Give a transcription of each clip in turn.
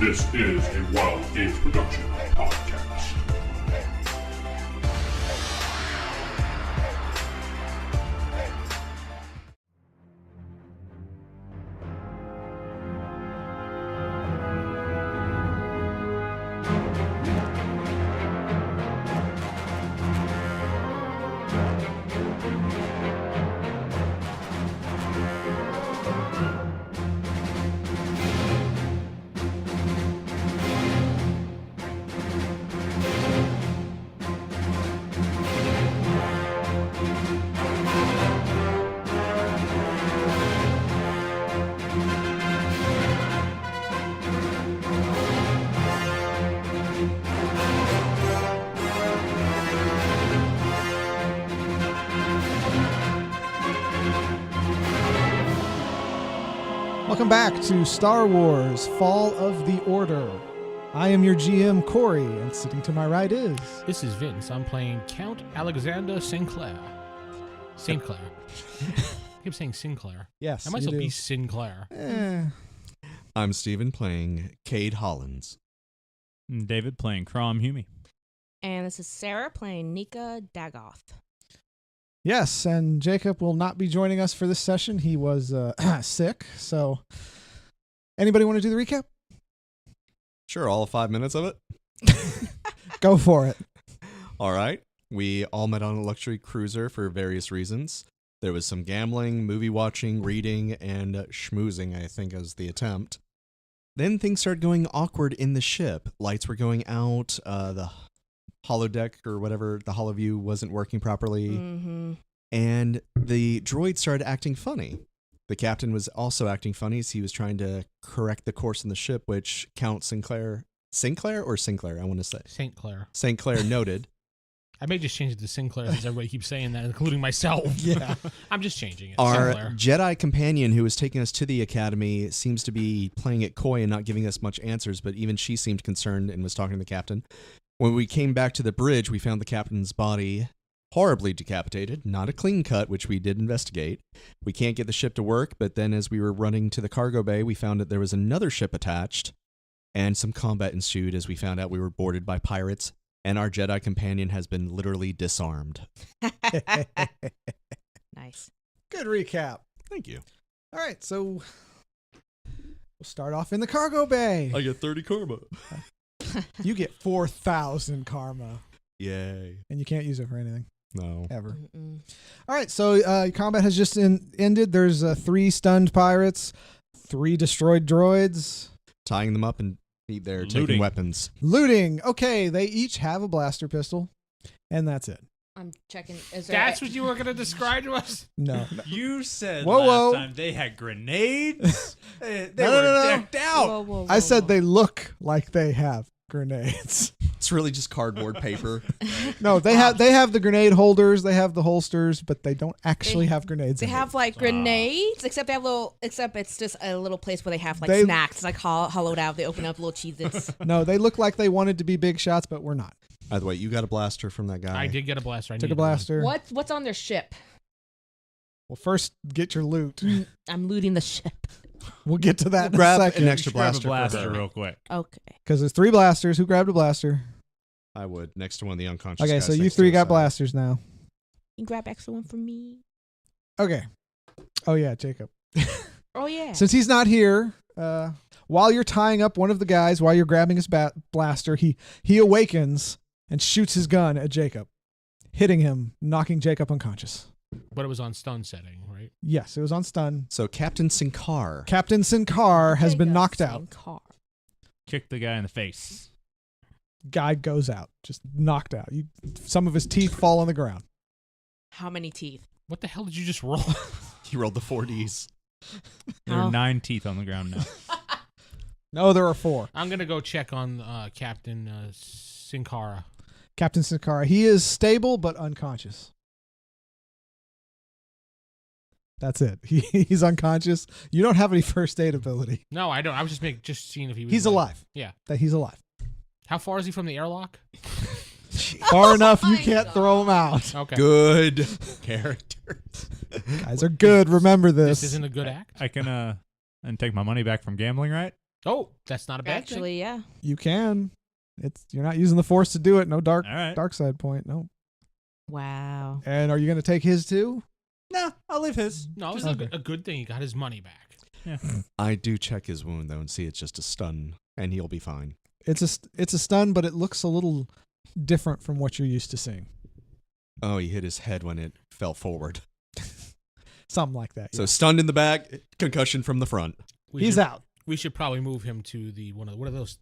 This is a Wild Age Production podcast. Welcome back to Star Wars Fall of the Order. I am your GM, Corey, and sitting to my right is... This is Vince. I'm playing Count Alexander SinClaire. SinClaire. I keep saying SinClaire. Yes, I might as well be SinClaire. I'm Steven playing Cade Hollins. David playing Krum Humey. And this is Sarah playing Nika Daggoth. Yes, and Jacob will not be joining us for this session. He was sick, so... Anybody want to do the recap? Sure, all 5 minutes of it? Go for it. All right. We all met on a luxury cruiser for various reasons. There was some gambling, movie watching, reading, and schmoozing, I think, as the attempt. Then things started going awkward in the ship. Lights were going out, the holodeck or whatever, the holoview wasn't working properly, and the droid started acting funny. The captain was also acting funny as he was trying to correct the course in the ship, which Count Sinclair or Sinclair, I want to say. St. Clair. St. Clair noted. I may just change it to Sinclair since everybody keeps saying that, including myself. Yeah. I'm just changing it. Our Sinclair. Jedi companion who was taking us to the academy seems to be playing it coy and not giving us much answers, but even she seemed concerned and was talking to the captain. When we came back to the bridge, we found the captain's body horribly decapitated, not a clean cut, which we did investigate. We can't get the ship to work, but then as we were running to the cargo bay, we found that there was another ship attached, and some combat ensued as we found out we were boarded by pirates, and our Jedi companion has been literally disarmed. Nice. Good recap. Thank you. All right, so we'll start off in the cargo bay. I get 30 karma. You get 4,000 karma, Yay. and you can't use it for anything, No. ever. All right, so combat has just ended. There's 3 stunned pirates, 3 destroyed droids. Tying them up and they're taking Looting. weapons. Looting. Okay, they each have a blaster pistol, and that's it. I'm checking. Is there That's what you were going to describe to us? No. You said Whoa, last whoa. time they had grenades. they No, were no. decked out. Whoa, whoa, whoa, I said whoa. they look like they have grenades. It's really just cardboard paper. No, they have the grenade holders, they have the holsters, but they don't actually have grenades. They in have like grenades, except they have except it's just a little place where they have like They- snacks, like hollowed out. They open up little Cheez-Its. it. No, they look like they wanted to be big shots, but we're not. By the way, you got a blaster from that guy. I did get a blaster. I Took a needed one. blaster. What's on their ship? Well, first get your loot. I'm looting the ship. We'll get to that in a Grab second. an extra Grab a blaster, blaster for her. real quick. Okay. Because there's 3 blasters. Who grabbed a blaster? I would, next to one of the unconscious Okay, guys so you next to 3 his got side. blasters now. You can grab extra one for me. Okay. Oh yeah, Jacob. Oh yeah. Since he's not here, while you're tying up one of the guys, while you're grabbing his blaster, he awakens and shoots his gun at Jacob, hitting him, knocking Jacob unconscious. But it was on stun setting, right? Yes, it was on stun. So Captain Sincar. Captain Sincar has been knocked out. Car. Kick the guy in the face. Guy goes out, just knocked out. Some of his teeth fall on the ground. How many teeth? What the hell did you just roll? He rolled the 4Ds. There Oh. are 9 teeth on the ground now. No, there are 4. I'm going to go check on Captain Sincara. Captain Sincar, he is stable but unconscious. That's it. He's unconscious. You don't have any first aid ability. No, I don't. I was just seeing if he was. He's alive. Yeah. That he's alive. How far is he from the airlock? Far enough you my can't God. throw him out. Okay. Good characters. Guys are good. Remember this. This isn't a good act. I can and take my money back from gambling, right? Oh, that's not a bad thing. Actually, yeah. You can. You're not using the Force to do it. No dark All right. dark side point. No. Wow. And are you going to take his too? No, I'll leave his. No, it's Okay. a good thing he got his money back. Yeah. I do check his wound though and see it's just a stun, and he'll be fine. It's a stun, but it looks a little different from what you're used to seeing. Oh, he hit his head when it fell forward. Something like that. So yeah. stunned in the back, concussion from the front. He's out. We should probably move him to the what are those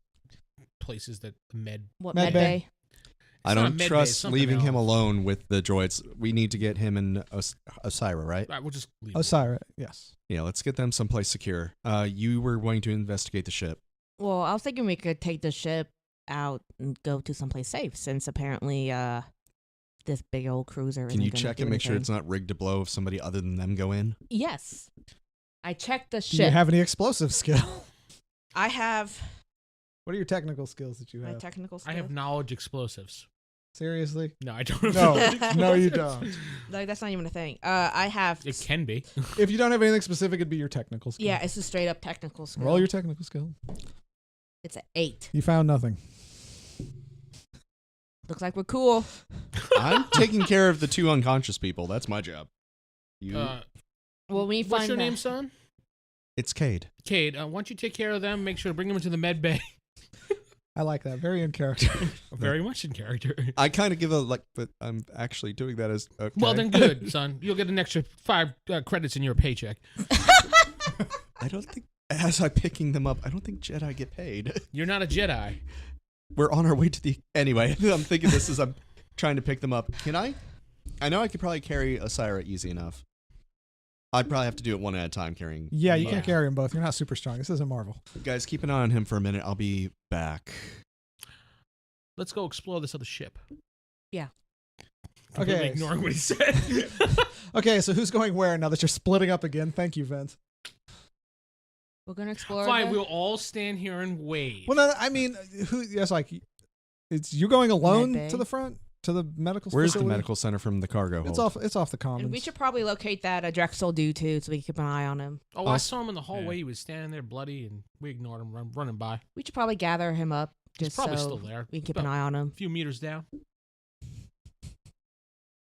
places that the med. What, Med med bay. bay? I It's not a don't med bay, it's trust something leaving him else. alone with the droids. We need to get him and Osira, right? All right, we'll just leave. him. Osira, yes. Yeah, let's get them someplace secure. You were going to investigate the ship. Well, I was thinking we could take the ship out and go to someplace safe, since apparently this big old cruiser. Can isn't you gonna check do and make sure anything. it's not rigged to blow if somebody other than them go in? Yes. I checked the Do you ship. have any explosive skill? I have What are your technical skills that you my have? technical skills. I have knowledge explosives. Seriously? No, I don't. Have No, knowledge no, you explosives. don't. Like, that's not even a thing. I have. It can be. If you don't have anything specific, it'd be your technical skill. Yeah, it's a straight up technical skill. Roll your technical skill. It's an 8. You found nothing. Looks like we're cool. I'm taking care of the two unconscious people. That's my job. You, Well, we What's find your that- name, son? it's Cade. Cade. Why don't you take care of them? Make sure to bring them into the med bay. I like that. Very in character. Very much in character. I kind of give a but I'm actually doing that as okay. Well, then good, son. You'll get an extra 5 credits in your paycheck. I don't think as I'm picking them up, I don't think Jedi get paid. You're not a Jedi. We're on our way to the anyway. I'm thinking this as I'm trying to pick them up. Can I? I know I could probably carry Osira easy enough. I'd probably have to do it one at a time carrying. Yeah, you Yeah. can't carry them both. You're not super strong. This isn't Marvel. Guys, keep an eye on him for a minute. I'll be back. Let's go explore this other ship. Yeah. Completely Okay. ignoring what he said. Okay, so who's going where now that you're splitting up again? Thank you, Vince. We're gonna explore. Fine, the- we'll all stand here and wave. Well, no, I mean, who? Yes, like, it's you going alone Med bay. to the front to the medical. Where's the facility? medical center from the cargo It's hold? off. It's off the commons. And we should probably locate that Drexel dude too, so we can keep an eye on him. Oh, I Us- saw him in the hallway. Yeah. He was standing there bloody, and we ignored him, running by. We should probably gather him up He's just probably so still there. we can keep About an eye on him. A few meters down.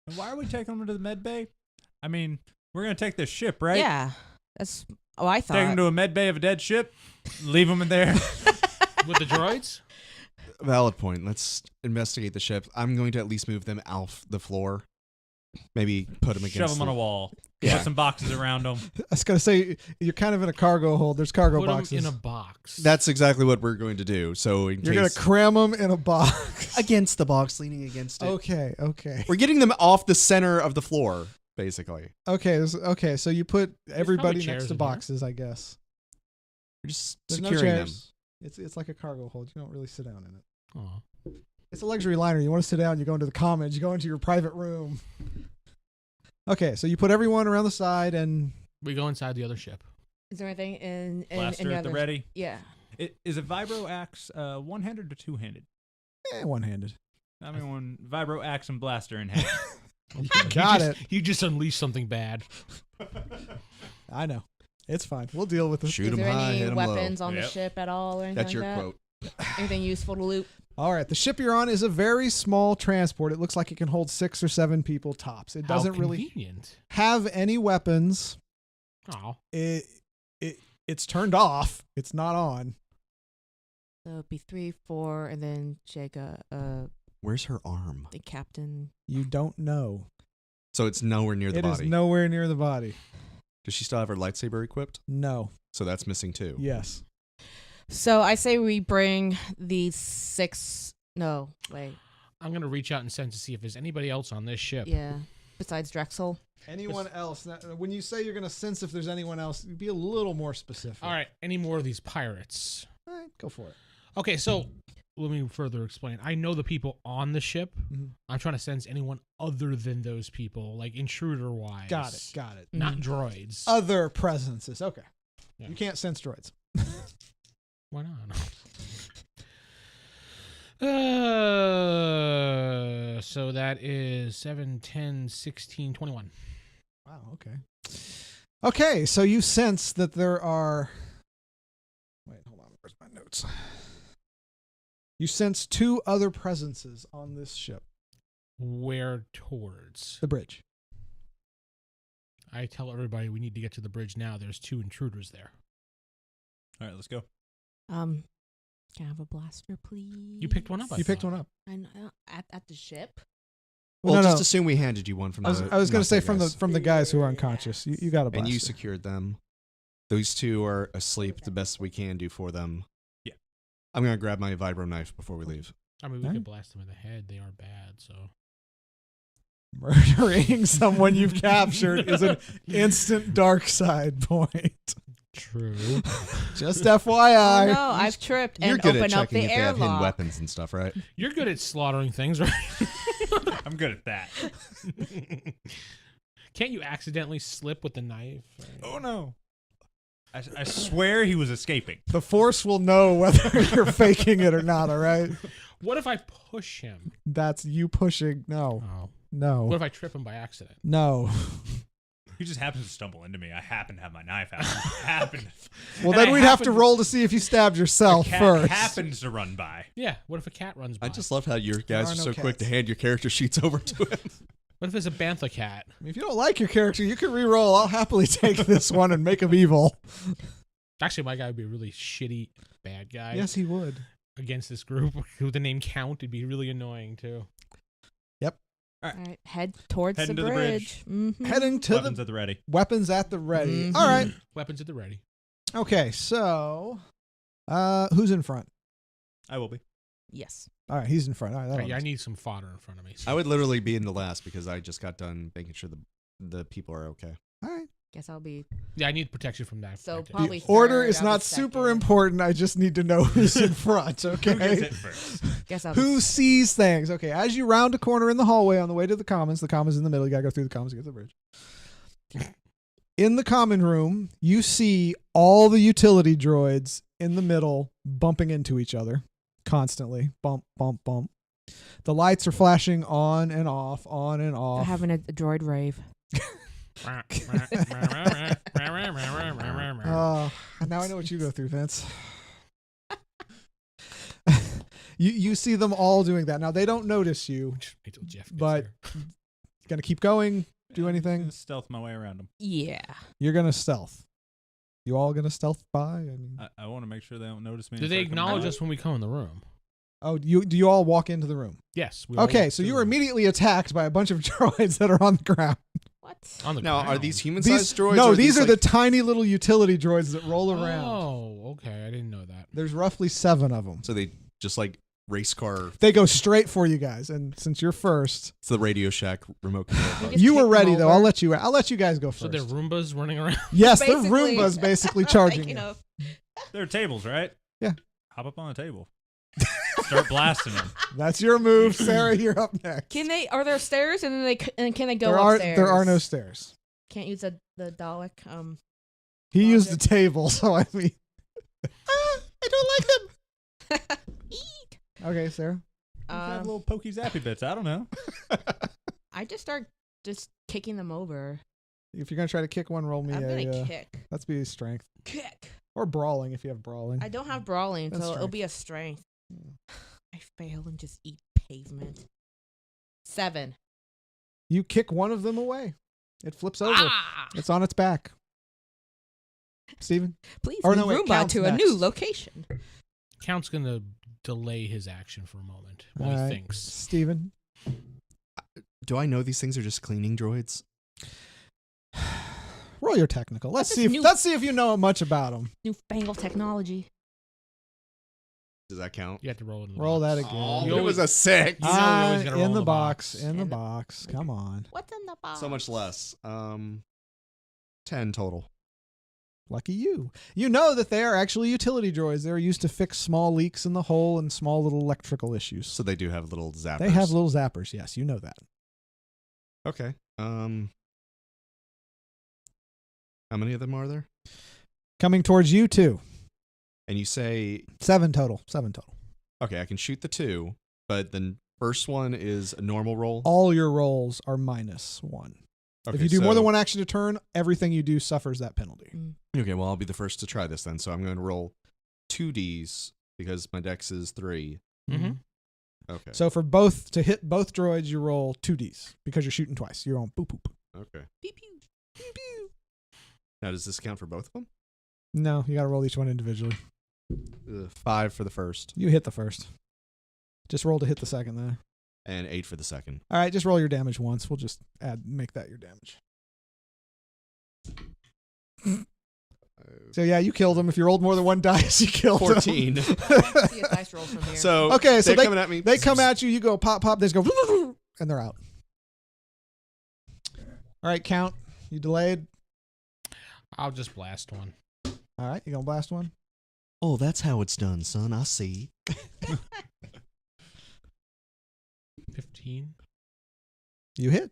And why are we taking them to the med bay? I mean, we're gonna take this ship, right? Yeah, that's. Oh, I Take them thought. to a med bay of a dead ship. Leave them in there. With the droids? Valid point. Let's investigate the ship. I'm going to at least move them off the floor. Maybe put them against. Shove them on the- a wall. Yeah. Put some boxes around them. I was gonna say you're kind of in a cargo hold. There's cargo Put boxes. him in a box. That's exactly what we're going to do. So in You're gonna case cram them in a box. against the box, leaning against it. Okay. Okay. We're getting them off the center of the floor, basically. Okay. So you put everybody chairs next to in here. boxes, I guess. We're just There's no securing them. chairs. It's like a cargo hold. You don't really sit down in it. Aw. It's a luxury liner. You want to sit down, you go into the commons, you go into your private room. Okay, so you put everyone around the side and We go inside the other ship. Is there anything in Blaster the at the other? ready. Yeah. Is a vibro axe one-handed or two-handed? one-handed. I mean, one vibro axe and blaster in hand. You got you it. You just unleashed something bad. I know. It's fine. We'll deal with it. Shoot Is them there high, hit any them weapons low. on the Yep. ship at all or anything That's like your that? quote. Anything useful to loot? All right, the ship you're on is a very small transport. It looks like it can hold 6 or 7 people tops. It doesn't How really convenient. have any weapons. Oh, It's turned off. It's not on. So it'd be 3, 4, and then Jacob, Where's her arm? the captain. You don't know. So it's nowhere near the It is body. nowhere near the body. Does she still have her lightsaber equipped? No. So that's missing too. Yes. So I say we bring these 6. No, wait. I'm gonna reach out and send to see if there's anybody else on this ship. Yeah. Besides Drexel. Anyone else? Now, when you say you're going to sense if there's anyone else, be a little more specific. All right. Any more of these pirates? All right, go for it. Okay, so let me further explain. I know the people on the ship. Mhm. I'm trying to sense anyone other than those people, like intruder-wise. Got it. Got it. Not droids. Other presences. Okay. Yeah. You can't sense droids. Why not? So that is 7, 10, 16, 21. Wow. Okay. Okay. So you sense that there are. Wait. Hold on. notes. You sense 2 other presences on this ship. Where towards? The bridge. I tell everybody we need to get to the bridge now. There's 2 intruders there. All right, let's go. Can I have a blaster, please? You picked one up. I You picked thought. one up. I know, at the ship. Well, no, just no. assume we handed you one from I the. was going to say guys. from the guys who are unconscious. You got a blaster. And you secured them. Those 2 are asleep. The best we can do for them. Yeah. I'm gonna grab my vibro knife before we leave. I mean, we Alright. could blast them in the head. They are bad, so. Murdering someone you've captured is an instant dark side point. True. Just Oh FYI. no, I've tripped You're and good at opened up checking the if they have hidden airlock. weapons and stuff, right? You're good at slaughtering things, right? I'm good at that. Can't you accidentally slip with the knife? Oh no! I swear he was escaping. The Force will know whether you're faking it or not, all right? What if I push him? That's you pushing. No. Oh. No. What if I trip him by accident? No. He just happens to stumble into me. I happen to have my knife out. Happened. Well, And then I we'd have to happened- roll to see if you stabbed yourself The cat first. happens to run by. Yeah. What if a cat runs by? I just love how your guys are are no so quick to cats. hand your character sheets over to him. What if it's a bantha cat? If you don't like your character, you can re-roll. I'll happily take this one and make him evil. Actually, my guy would be a really shitty bad guy. Yes, he would. Against this group with the name Count, it'd be really annoying too. All right, head towards Heading the to the bridge. Mhm. Heading to Weapons the at the ready. weapons at the ready. Mhm. All right. Weapons at the ready. Okay, so who's in front? I will be. Yes. All right, he's in front. All right, Right, yeah, I need some fodder in front of me. I would literally be in the last because I just got done making sure the people are okay. All right. Guess I'll be. Yeah, I need protection from that. So protected. probably The order third, is I'll be not super second. important. I just need to know who's in front, Who gets okay? it first? Guess I'll Who be. sees things? Okay, as you round a corner in the hallway on the way to the commons in the middle. You gotta go through the commons to get to the bridge. In the common room, you see all the utility droids in the middle bumping into each other constantly. Bump, bump, bump. The lights are flashing on and off, on and They're off. having a droid rave. Now I know what you go through, Vince. You see them all doing that. Now they don't notice you. Wait till Jeff gets But- here. Gonna keep going. Do I'm anything? gonna stealth my way around him. Yeah. You're gonna stealth. You all gonna stealth by? I mean, I want to make sure they don't notice me. Do and they start coming acknowledge out. us when we come in the room? oh, do you all walk into the room? Yes. We all Okay, walk so to you the were room. immediately attacked by a bunch of droids that are on the ground. What? on the Now, are ground. these These, human-sized droids? no, or these are the like, tiny little utility droids that roll around. Oh, okay. I didn't know that. There's roughly 7 of them. So they just like race car. They go straight for you guys, and since you're first, It's the Radio Shack remote control. You button. just you kick were them ready though. over. I'll let you guys go So first. they're Roombas running around. Yes, they're Basically. Roombas basically charging Like, you. know, There are tables, right? Yeah. Hop up on a table. Start blasting them. That's your move, Sarah. You're up next. Can they? Are there stairs? And then can they go there are upstairs? there are no stairs. Can't use the Dalek. He used the Logic. table, so I mean, I don't like them. Eek. Okay, Sarah. You can have little pokey zappy bits. I don't know. I just start just kicking them over. If you're gonna try to kick one, roll me I'm a. gonna kick. That's be strength Kick. or brawling if you have brawling. I don't have brawling, That's so it'll strength. be a strength. I fail and just eat pavement. 7. You kick one of them away. It flips over. Ah! It's on its back. Steven? Please Or move no, wait, Roomba Count's to a next. new location. Count's gonna delay his action for a moment while All he right. thinks. Steven? Do I know these things are just cleaning droids? Roll your technical. Let's What's see this if new- let's see if you know much about them. Newfangled technology. Does that count? You have to roll it in the Roll box. that again. Oh, You it was a 6. You know you always gotta roll in in the the box. box. In the In the- box. Come on. What's in the box? So much less. 10 total. Lucky you. You know that they are actually utility droids. They're used to fix small leaks in the hull and small little electrical issues. So they do have little zappers. They have little zappers. Yes, you know that. Okay. How many of them are there? Coming towards you too. And you say, 7 total. 7 total. okay, I can shoot the 2, but the first one is a normal roll. All your rolls are -1. Okay, if you do more so- than one action to turn, everything you do suffers that penalty. Mm. Okay, well, I'll be the first to try this then. So I'm going to roll 2Ds because my dex is 3. Mm-hmm. Okay. So to hit both droids, you roll 2Ds because you're shooting twice. You're on boop boop. Okay. Pew pew. Pew, pew. Now, does this count for both of them? No, you got to roll each one individually. 5 for the first You hit the first. Just roll to hit the second then. and 8 for the second. All right, just roll your damage once. We'll just make that your damage. So yeah, you killed him. If you rolled more than one dice, you killed 14. him. See a dice roll from here. So Okay, so they're coming at me. They come at you. You go pop, pop. They just go, and they're out. All right, count. You delayed. I'll just blast one. All right, you gonna blast one? Oh, that's how it's done, son. I see. 15. You hit.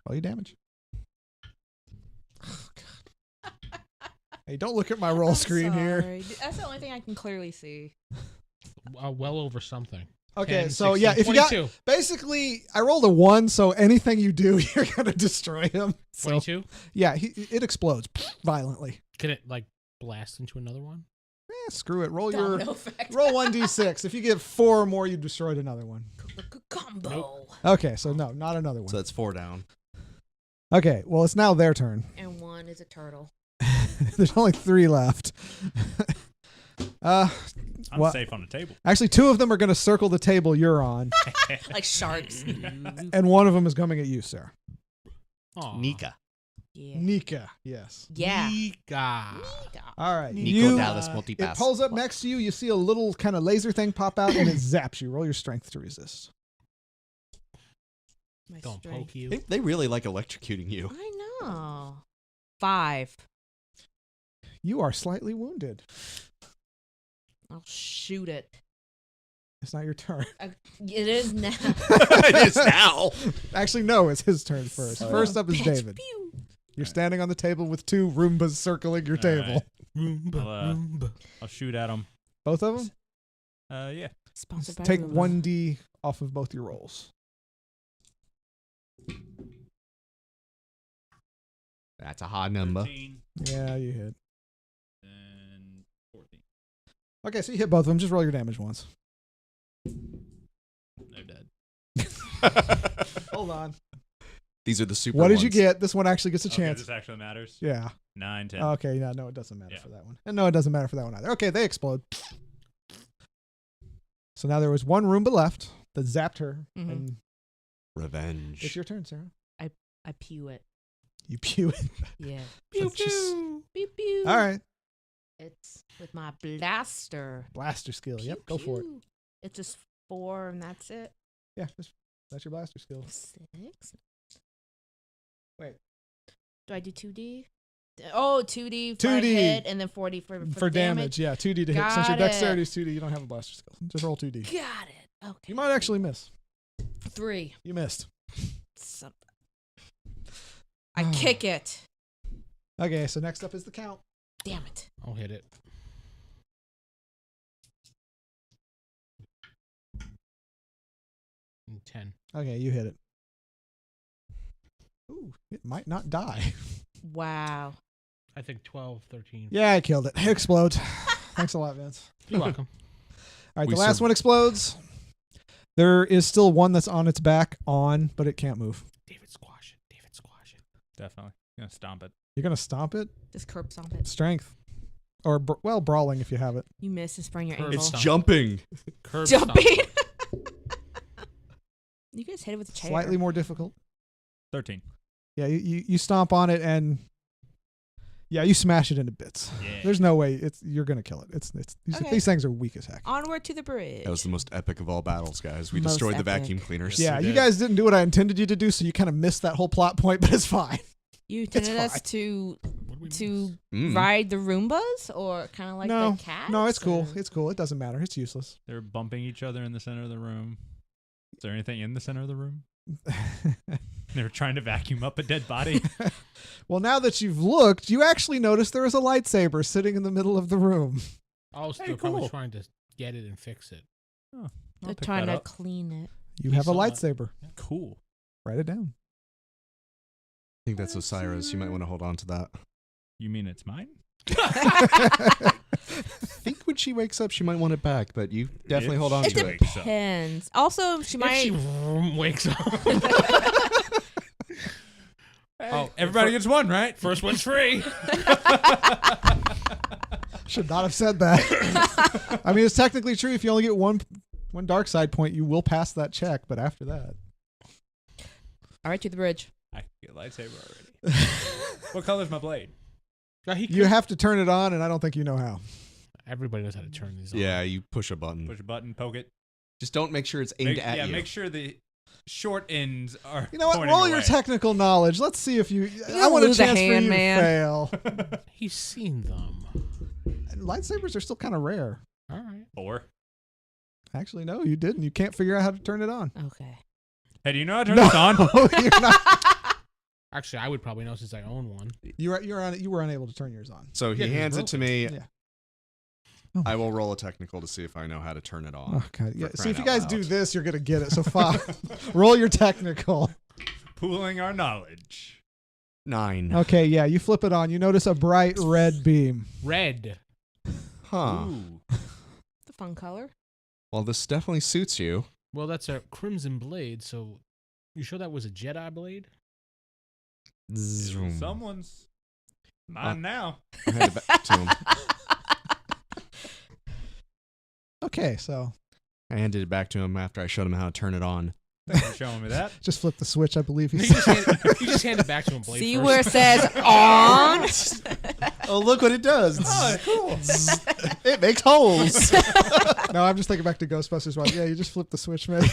Roll your damage. Oh, God. Hey, don't look at my roll I'm screen here. sorry. That's the only thing I can clearly see. Well over something. Okay, 10, so 16, yeah, if 22. you got basically, I rolled a 1, so anything you do, you're gonna destroy him. So, 22. yeah, it explodes violently. Can it like blast into another one? Screw it. Roll Domino effect. roll 1d6. If you get 4 or more, you destroyed another one. Combo. Nope. Okay, so no, not another one. So that's 4 down. Okay, well, it's now their turn. And one is a turtle. There's only 3 left. I'm Well- safe on the table. Actually, 2 of them are going to circle the table you're on, Like sharks. and one of them is coming at you, Sarah. Aw. Nika. Yeah. Nika, yes. Yeah. Nika. All right. Nico You, Dallas it multipass. pulls up next to you. You see a little kind of laser thing pop out, and it zaps you. Roll your strength to resist. My Don't strength. poke you. They really like electrocuting you. I know. 5. You are slightly wounded. I'll shoot it. It's not your turn. It is now. It is now. Actually, no, it's his turn first. First up is Bitch, David. pew. You're standing on the table with 2 Roombas circling your All table. right. Roomba, I'll, Roomba. I'll shoot at them. Both of them? Yeah. Sponsored by Take Roomba. 1d off of both your rolls. That's a high number. 13 Yeah, you hit. and 14. Okay, so you hit both of them. Just roll your damage once. They're dead. Hold on. These are the super What did you ones. get? This one actually gets a Okay, chance. this actually matters. Yeah. 9, 10. Okay, yeah, no, it doesn't matter Yeah. for that one. And no, it doesn't matter for that one either. Okay, they explode. So now there was 1 Roomba left that zapped her, Mhm. and Revenge. it's your turn, Sarah. I pew it. You pew it. Yeah. Pew, pew. Pew pew. All right. It's with my blaster. Blaster skill. Pew, Yep, go for it. pew. It's just 4 and that's it. Yeah, that's your blaster skill. 6. Wait. Do I do 2D? Oh, 2D for 2D. a hit and then 40 for damage. Yeah, 2d to hit. Since your Got dexterity it. is 2d, you don't have a blaster skill. Just roll 2d. Got it. Okay. You might actually miss. 3. You missed. Something. I kick it. Okay, so next up is the count. Damn it. I'll hit it. And 10. Okay, you hit it. Ooh, it might not die. Wow. I think 12, 13. Yeah, I killed it. It explodes. Thanks a lot, Vince. You're welcome. All right, We the last sur- one explodes. There is still one that's on its back but it can't move. David squash it. David squash it. Definitely. Gonna stomp it. You're going to stomp it? Just curb stomp it. Strength. Or, brawling if you have it. You miss and sprain your Curb ankle. It's stomp. jumping. Curb Jumping. stomp. You guys hit it with a chair. Slightly more difficult. 13. Yeah, you stomp on it and yeah, you smash it into bits. Yeah. There's no way you're going to kill it. Okay. These things are weak as heck. Onward to the bridge. That was the most epic of all battles, guys. We Most destroyed the epic. vacuum cleaners. Yeah, we you did. guys didn't do what I intended you to do, so you kind of missed that whole plot point, but it's fine. You intended fine. us to What did we to miss? ride the Roombas or kind of like No, the cats? No, it's cool. or- It's cool. It doesn't matter. It's useless. They're bumping each other in the center of the room. Is there anything in the center of the room? They were trying to vacuum up a dead body. Well, now that you've looked, you actually notice there is a lightsaber sitting in the middle of the room. Oh, so Hey, they're probably cool. trying to get it and fix it. I'll They're pick trying that to up. clean it. You You have a saw it. lightsaber. Cool. Write it down. I think that's Osira's. You might want to hold on to that. You mean it's mine? I think we she wakes up, she might want it back, but you definitely hold on It to it. depends. Also, she might. If she wakes up. Oh, everybody gets one, right? First one's free. Should not have said that. I mean, it's technically true. If you only get one dark side point, you will pass that check. But after that, All right, to the bridge. I can get a lightsaber already. What color's my blade? you have to turn it on, and I don't think you know how. Everybody knows how to turn these on. Yeah, you push a button. Push a button, poke it. Just don't make sure it's aimed at you. Make sure the short ends are. You know what? pointing Roll away. your technical knowledge. Let's see if you. I don't want a lose a chance for hand, you man. to fail. He's seen them. And lightsabers are still kind of rare. All right. 4. Actually, no, you didn't. You can't figure out how to turn it on. Okay. Hey, do you know how to turn this on? You're not. Actually, I would probably know since I own one. You were unable to turn yours on. So he Yeah, 'cause hands it's it to me. Yeah. I will roll a technical to see if I know how to turn it on. Oh god. Yeah. For See, if crying you out guys do loud. this, you're gonna get it. So fine. Roll your technical. Pooling our knowledge. 9. Okay. Yeah. You flip it on. You notice a bright red beam. Red. Huh. Ooh. It's a fun color. Well, this definitely suits you. Well, that's a crimson blade, so you sure that was a Jedi blade? Zoom. Someone's. Mine now. I hand it back to him. Okay. So I handed it back to him after I showed him how to turn it on. Thanks for showing me that. just flip the switch. I believe he You said. just hand it back to him, blade. See first. where it says on? Oh, look what it does. Oh, cool. It makes holes. No, I'm just thinking back to Ghostbusters 1. Yeah, you just flip the switch, man.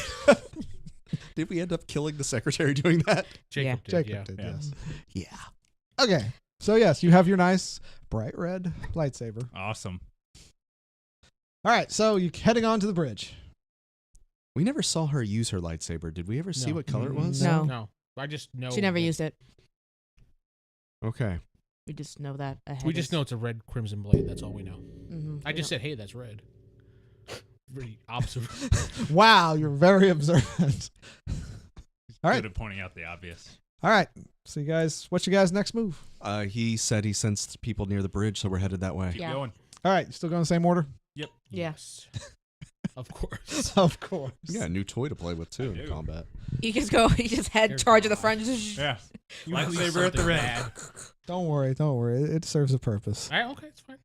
Did we end up killing the secretary doing that? Jacob did, Jacob yeah. did, Yeah. yes. Yeah. Okay. So, yes, you have your nice bright red lightsaber. Awesome. All right. So, you're heading on to the bridge. We never saw her use her lightsaber. Did we ever see No. what color it was? No. No, I just know. She never that- used it. Okay. We just know that ahead. We just know it's a red crimson blade. That's all we know. Mm-hmm. I just said, hey, that's red. Really observant. Wow, you're very observant. All right. Good at pointing out the obvious. All right. So, you guys, what's your guys' next move? He said he sensed people near the bridge, so we're headed that way. Keep Yeah. going. All right. You still going the same order? Yep. Yes. Of course. Of course. You got a new toy to play with, too, I in do. combat. You just go. You just head Dear charge of the God. front. Just Yeah. You Lightsaber at the red. bad. Don't worry. Don't worry. It serves a purpose. All right, okay, it's fine.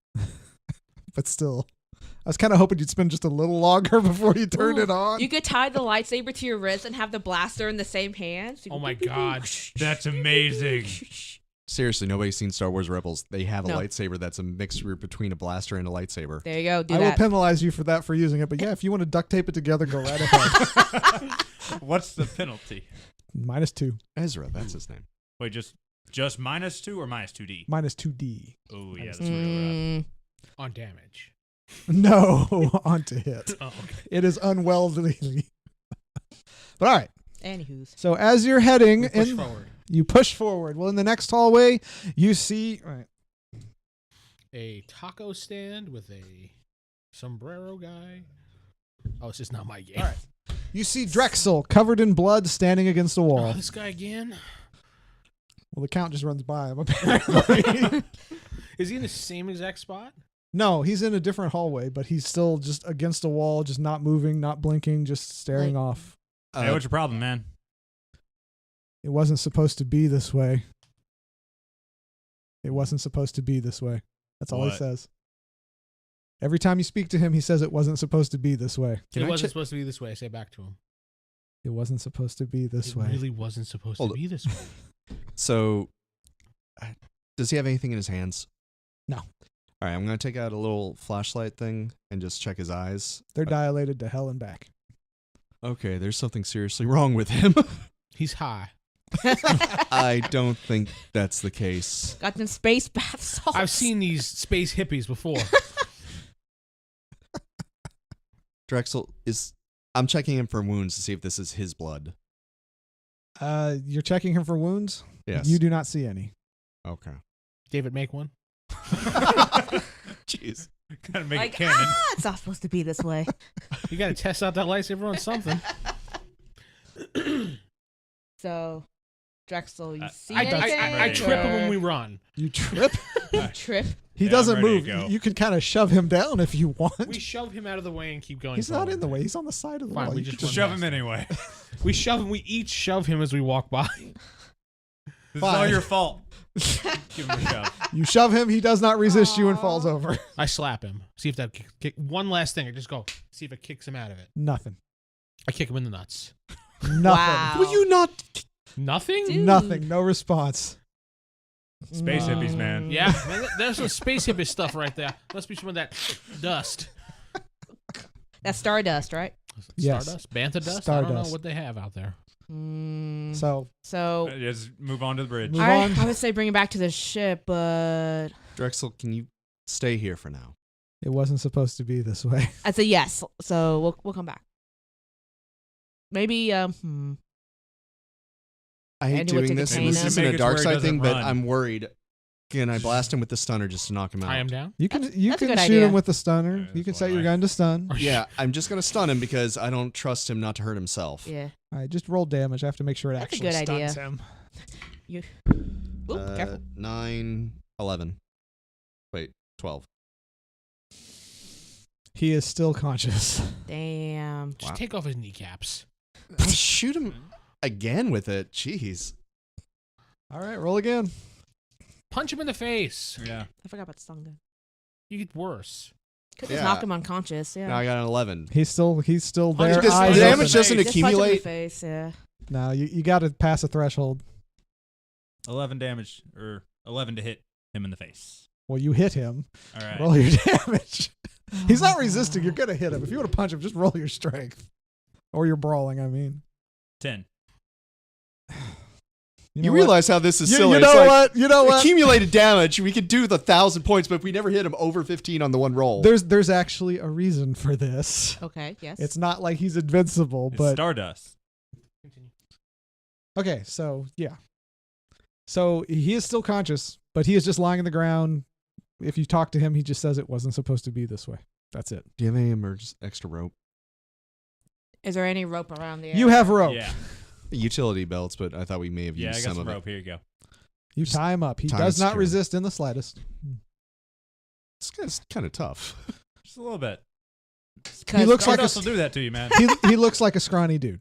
But still, I was kind of hoping you'd spend just a little longer before you turned Ooh, it on. You could tie the lightsaber to your wrist and have the blaster in the same hand. So you Oh go my boop, boop, boop. God. That's amazing. Seriously, nobody's seen Star Wars Rebels. They have a No. lightsaber that's a mixture between a blaster and a lightsaber. There you go. Do I will that. penalize you for that for using it. But yeah, if you want to duct tape it together, go right ahead. What's the penalty? -2. Ezra, that's his name. Wait, just -2 or -2D? -2D. Oh yeah, that's real rough. Mm, On damage. No, onto hit. Oh, okay. It is unwieldy. But all right. anywho's. So as you're heading We push in, forward. you push forward. Well, in the next hallway, you see. All right. A taco stand with a sombrero guy. Oh, it's just not my game. All right. You see Drexel covered in blood standing against a Oh, wall. this guy again? Well, the count just runs by him, apparently. Is he in the same exact spot? No, he's in a different hallway, but he's still just against a wall, just not moving, not blinking, just staring Like- off. Hey, what's your problem, man? It wasn't supposed to be this way. It wasn't supposed to be this way. That's all he What? says. Every time you speak to him, he says it wasn't supposed to be this way. Can it I wasn't check- supposed to be this way. I say it back to him. It wasn't supposed to be this It way. really wasn't supposed Hold to on. be this way. So, does he have anything in his hands? No. All right, I'm going to take out a little flashlight thing and just check his eyes. They're dilated to hell and back. Okay, there's something seriously wrong with him. He's high. I don't think that's the case. Got them space bath salts. I've seen these space hippies before. Drexel I'm checking him for wounds to see if this is his blood. You're checking him for wounds? Yes. You do not see any. Okay. David, make one. Jeez. Gotta make like, it canon. it's not supposed to be this way. You got to test out that lightsaber on something. So, Drexel, you see I anything? trip him when we or run. You trip? you trip? He Yeah, doesn't I'm ready move. to go. You can kind of shove him down if you want. We shove him out of the way and keep going. He's not forward. in the way. He's on the side of the Fine, wall. we You just can Just run shove him anyway. We shove him. We each shove him as we walk by. This is Fine. all your fault. Give him a shove. You shove him. He does not resist you and falls over. I slap him. See if that kick. One last thing. I just go. See if it kicks him out of it. Nothing. I kick him in the nuts. Nothing. Wow. Will you not? Nothing. Dude. Nothing. No response. Space hippies, man. Yeah, man, there's some space hippie stuff right there. Must be some of that dust. That's stardust, right? Yes. Stardust? Bantha dust? I don't know Stardust. what they have out there. So So Just move on to the bridge. Move I on. would say bring it back to the ship, but Drexel, can you stay here for now? it wasn't supposed to be this way. I'd say yes. So we'll come back. Maybe I hate Andy would doing take a this. cane This up. isn't Make a it dark where he side doesn't thing, but run. I'm worried. Can I blast him with the stunner just to knock him out? Tie him down? You can That's you a can good shoot idea. him with the stunner. Yeah, You that's can set one your way. gun to stun. Yeah, I'm just gonna stun him because I don't trust him not to hurt himself. yeah. All right, just roll damage. I have to make sure it That's a actually good stuns idea. him. Ooh, careful. 9, 11. Wait, 12. He is still conscious. Damn. Just Wow. take off his kneecaps. Shoot him again with it. Jeez. All right, roll again. Punch him in the face. Yeah. I forgot about the stun gun. You get worse. Could just Yeah. knock him unconscious. Yeah. Now I got an 11. He's still Punch there. him. Does Eyes the open. damage doesn't Just punch him in the accumulate? face. Yeah. No, you got to pass a threshold. 11 damage, or 11 to hit him in the face. Well, you hit him. All right. Roll your damage. He's not resisting. You're gonna hit him. If you want to punch him, just roll your strength or your brawling. I mean, 10. you, You know realize how this is what? silly. You It's know like what? You know what? accumulated damage. We could do the 1,000 points, but if we never hit him over 15 on the one roll. There's actually a reason for this. Okay. Yes. It's not like he's invincible, It's but Stardust. Continue. okay. So yeah, so he is still conscious, but he is just lying on the ground. If you talk to him, he just says it wasn't supposed to be this way. That's it. Do you have any extra rope? Is there any rope around the area? You have rope. Yeah. Utility belts, but I thought we may have Yeah, used I got some some of rope. Here you go. You Just tie him up. He tie does and not secure him. resist in the slightest. It's kind of tough. Just a little bit. He looks like Stardust a will do that to you, man. he looks like a scrawny dude.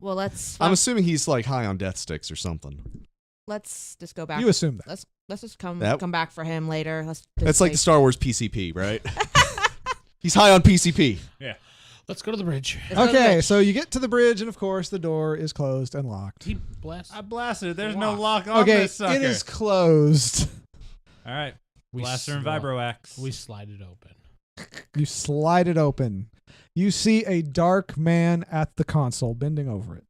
Well, let's I'm assuming he's like high on death sticks or something. let's just go back. You assume that. Let's just come That- back for him later. Let's just That's like the say- Star Wars PCP, right? He's high on PCP. Let's go to the bridge. let's go to the Okay, bridge. so you get to the bridge, and of course, the door is closed and locked. He blasts. I blasted it. There's no Lock. lock on Okay, this sucker. it is closed. All right. We Blaster and sli- vibroaxe. We slide it open. You slide it open. You see a dark man at the console bending over it.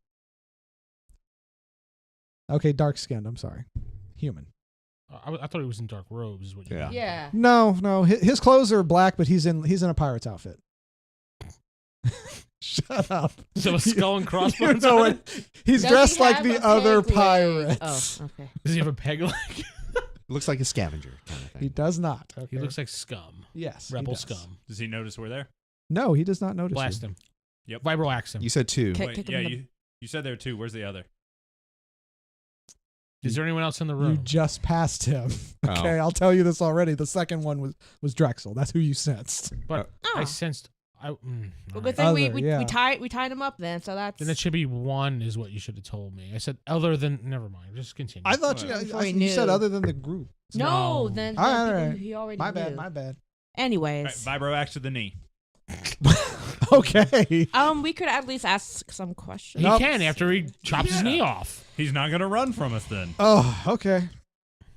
Okay, dark skinned. I'm sorry. Human. I thought he was in dark robes. Is what you Yeah. meant. Yeah. No. His clothes are black, but he's in a pirate's outfit. Shut up. So a skull and You crossbones know on what? it? He's Does dressed he like have the a other peg leg? pirates. Oh, okay. Does he have a peg leg? Looks like a scavenger kind of He thing. does not. He Okay. looks like scum. yes. he Rebel does. scum. Does he notice we're there? No, he does not notice. Blast you. him. Yep. Vibroaxe him. You said 2. Okay. Wait, kick him yeah, in the- you said there too. Where's the other? Is there anyone else in the You room? just passed him. Oh. Okay, I'll tell you this already. The second one was Drexel. That's who you sensed. But Oh. I sensed. Well, all good right. thing we Other, yeah. we tied him up then. So that's Then it should be one, is what you should have told me. I said other than. Never mind. Just continue. I thought Well, you, before I, he you said knew. other than the group. no. No. Then All right, then all right. he already My knew. bad, my bad. Anyways, All right, vibroaxe to the knee. Okay. we could at least ask some questions. He Nope. can after he chops his Yeah. knee off. He's not gonna run from us then. Oh, okay.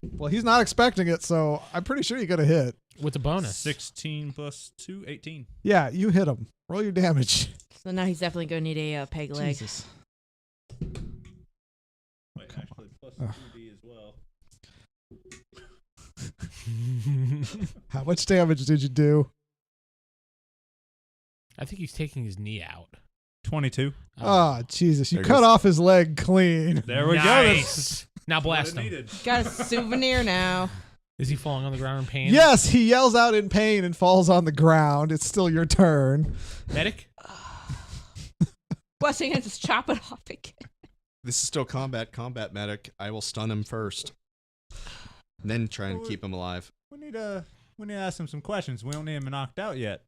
Well, he's not expecting it, so I'm pretty sure you're gonna hit. With the bonus. 16 plus 2, 18. Yeah, you hit him. Roll your damage. So now he's definitely gonna need a peg leg. Jesus. Wait, actually plus Ugh. 2d as well. How much damage did you do? I think he's taking his knee out. 22. Oh, Jesus. You There cut goes- off his leg clean. There we go. Nice. Now What blast it him. needed. Got a souvenir now. Is he falling on the ground in pain? Yes, he yells out in pain and falls on the ground. It's still your turn. Medic? What's he gonna just chop it off again? This is still combat medic. I will stun him first. And then try and keep him alive. We need to ask him some questions. We don't need him knocked out yet.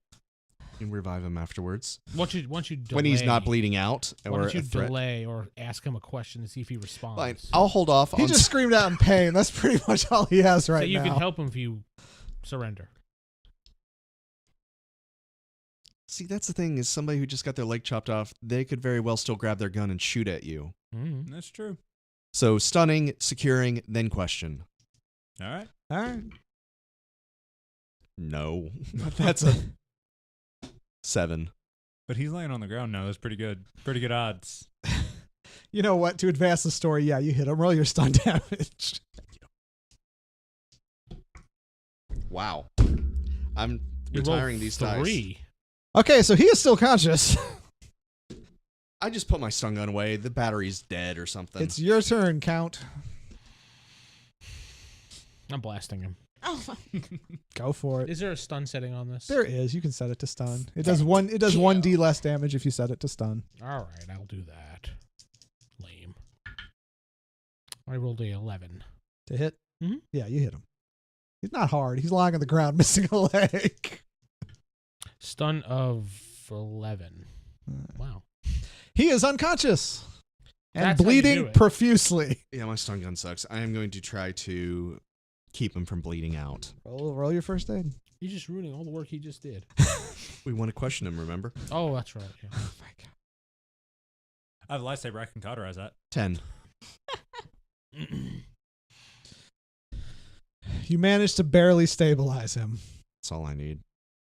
You can revive him afterwards. Once you delay, When he's not bleeding out why or don't you a threat. delay or ask him a question to see if he responds? Fine. I'll hold off He on just screamed out in pain. That's pretty much all he has so right you now. can help him if you surrender. See, that's the thing, is somebody who just got their leg chopped off, they could very well still grab their gun and shoot at you. Mm-hmm. That's true. So stunning, securing, then question. All right. All right. No. That's a 7. But he's laying on the ground now. That's pretty good. Pretty good odds. You know what? To advance the story, yeah, you hit him. Roll your stun damage. Wow. I'm You retiring rolled these 3. Okay, so he is still conscious. dice. I just put my stun gun away. The battery's dead or something. It's your turn, Count. I'm blasting him. Oh, Go for it. Is there a stun setting on this? There is. You can set it to stun. It does 1d less damage if you set it to stun. All right, I'll do that. Lame. I rolled a 11. To hit? Mhm. Yeah, you hit him. He's not hard. He's lying on the ground missing a leg. Stun of 11. Wow. He is unconscious and That's how you do bleeding it. profusely. Yeah, my stun gun sucks. I am going to try to keep him from bleeding out. Roll your first aid. You're just ruining all the work he just did. We want to question him, remember? Oh, that's right. Yeah. Oh my god. I have a lightsaber. I can cauterize that. 10. You managed to barely stabilize him. That's all I need.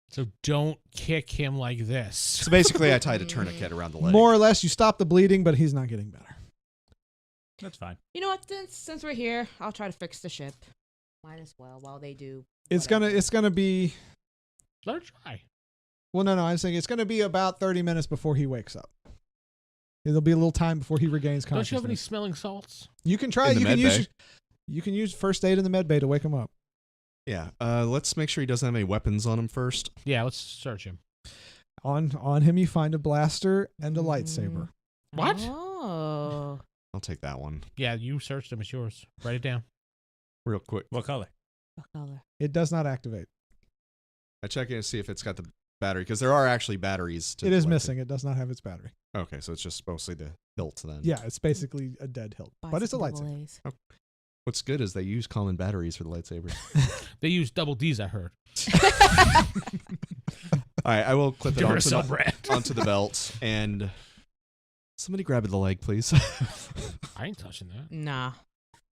So don't kick him like this. So basically, I tied a tourniquet around the leg. More or less, you stop the bleeding, but he's not getting better. That's fine. you know what? Since we're here, I'll try to fix the ship. Might as well while they do. It's whatever. gonna be. Let her try. Well, no, I'm saying it's gonna be about 30 minutes before he wakes up. There'll be a little time before he regains Don't you have any consciousness. smelling salts? You can try. In the You can med bay? use. You can use first aid in the med bay to wake him up. Yeah, let's make sure he doesn't have any weapons on him first. Yeah, let's search him. On him, you find a blaster and a lightsaber. What? Oh. I'll take that one. Yeah, you searched him. It's yours. Write it down. Real quick. What color? What color? It does not activate. I check in to see if it's got the battery, because there are actually batteries. It is missing. It does not have its battery. Okay, so it's just mostly the hilt then. Yeah, it's basically a dead hilt, Buy but it's a some lightsaber. A's. What's good is they use common batteries for the lightsabers. They use double D's, I heard. All right, I will clip it onto Duracell the, brand. onto the belt, and somebody grab the leg, please. I ain't touching that. Nah.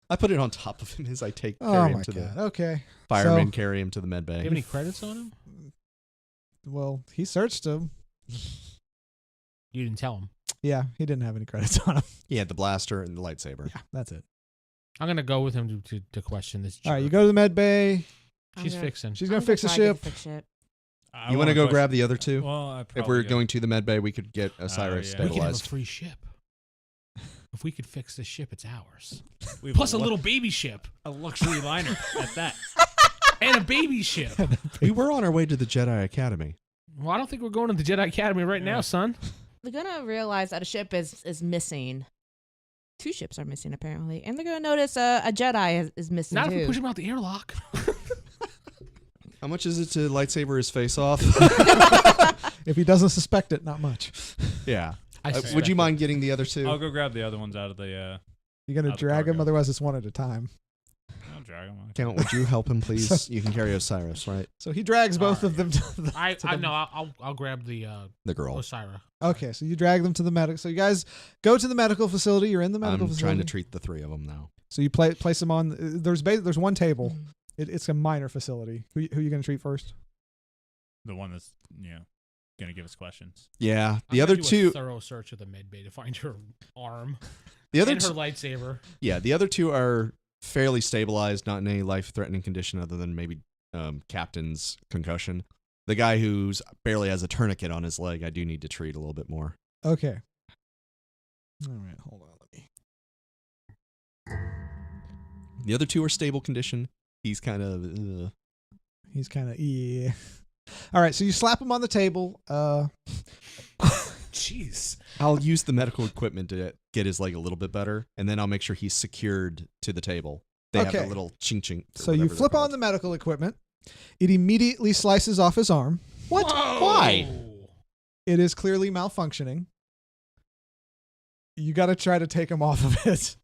I put it on top of him as I carry Oh him my to god. the Okay. firemen, So- carry him to the med Do you bay. have any credits on him? Well, he searched him. You didn't tell him. Yeah, he didn't have any credits on him. He had the blaster and the lightsaber. Yeah, that's it. I'm going to go with him to question this. All right, you jerk. go to the med bay. She's fixing. She's gonna I'm fix the try to ship. fix ship. You want to go question- grab the other two? Well, I If probably we're go- going to the med bay, we could get Osira yeah. We could have a stabilized. free ship. If we could fix this ship, it's ours. we have Plus a lu- little baby ship. a luxury liner at that. And a baby ship. We were on our way to the Jedi Academy. Well, I don't think we're going to the Jedi Academy right now, son. They're gonna realize that a ship is missing. 2 ships are missing apparently, and they're gonna notice a Jedi is missing Not if we too. push him out the airlock. How much is it to lightsaber his face off? If he doesn't suspect it, not much. Yeah. I Would suspect you it. mind getting the other two? I'll go grab the other ones out of the. You're gonna Out the drag him, cargo. otherwise it's one at a time. I'll drag them. Count, would you help him, please? You can carry Osiris, right? So he drags both All of them to the. I to the- know. I'll grab the The girl. Osira. Okay, so you drag them to the medical. So you guys go to the medical facility. You're in the medical I'm facility. trying to treat the 3 of them now. So you place them on. There's one table. Mhm. It's a minor facility. Who you gonna treat first? The one that's gonna give us questions. Yeah, I'm the gonna other do two. A thorough search of the med bay to find her arm The other and her two. lightsaber. Yeah, the other two are fairly stabilized, not in any life-threatening condition other than maybe captain's concussion. The guy who's barely has a tourniquet on his leg, I do need to treat a little bit more. Okay. All right, hold on. Let me. The other two are stable condition. He's kind of. He's kind of yeah. All right, so you slap him on the table. Jeez. I'll use the medical equipment to get his leg a little bit better, and then I'll make sure he's secured to the table. They have Okay. a little ching ching. So you flip on the medical equipment. It immediately slices off his arm. What? Whoa! Why? It is clearly malfunctioning. You got to try to take him off of it.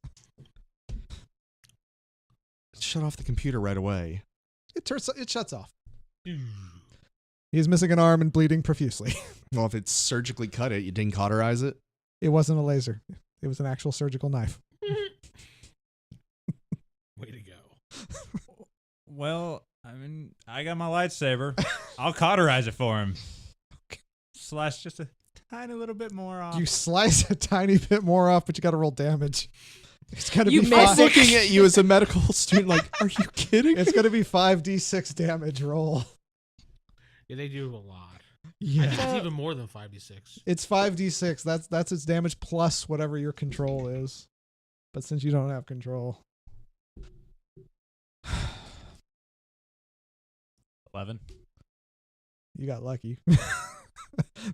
Shut off the computer right away. It shuts off. He's missing an arm and bleeding profusely. Well, if it's surgically cut it, you didn't cauterize it. It wasn't a laser. It was an actual surgical knife. Way to go. Well, I mean, I got my lightsaber. I'll cauterize it for him. Slash just a tiny little bit more off. You slice a tiny bit more off, but you got to roll damage. It's got to You be miss I'm five. it. looking at you as a medical student like, are you kidding? It's going to be 5d6 damage roll. Yeah, they do a lot. Yeah. It's even more than 5d6. It's 5d6. That's its damage plus whatever your control is. But since you don't have control. 11. You got lucky.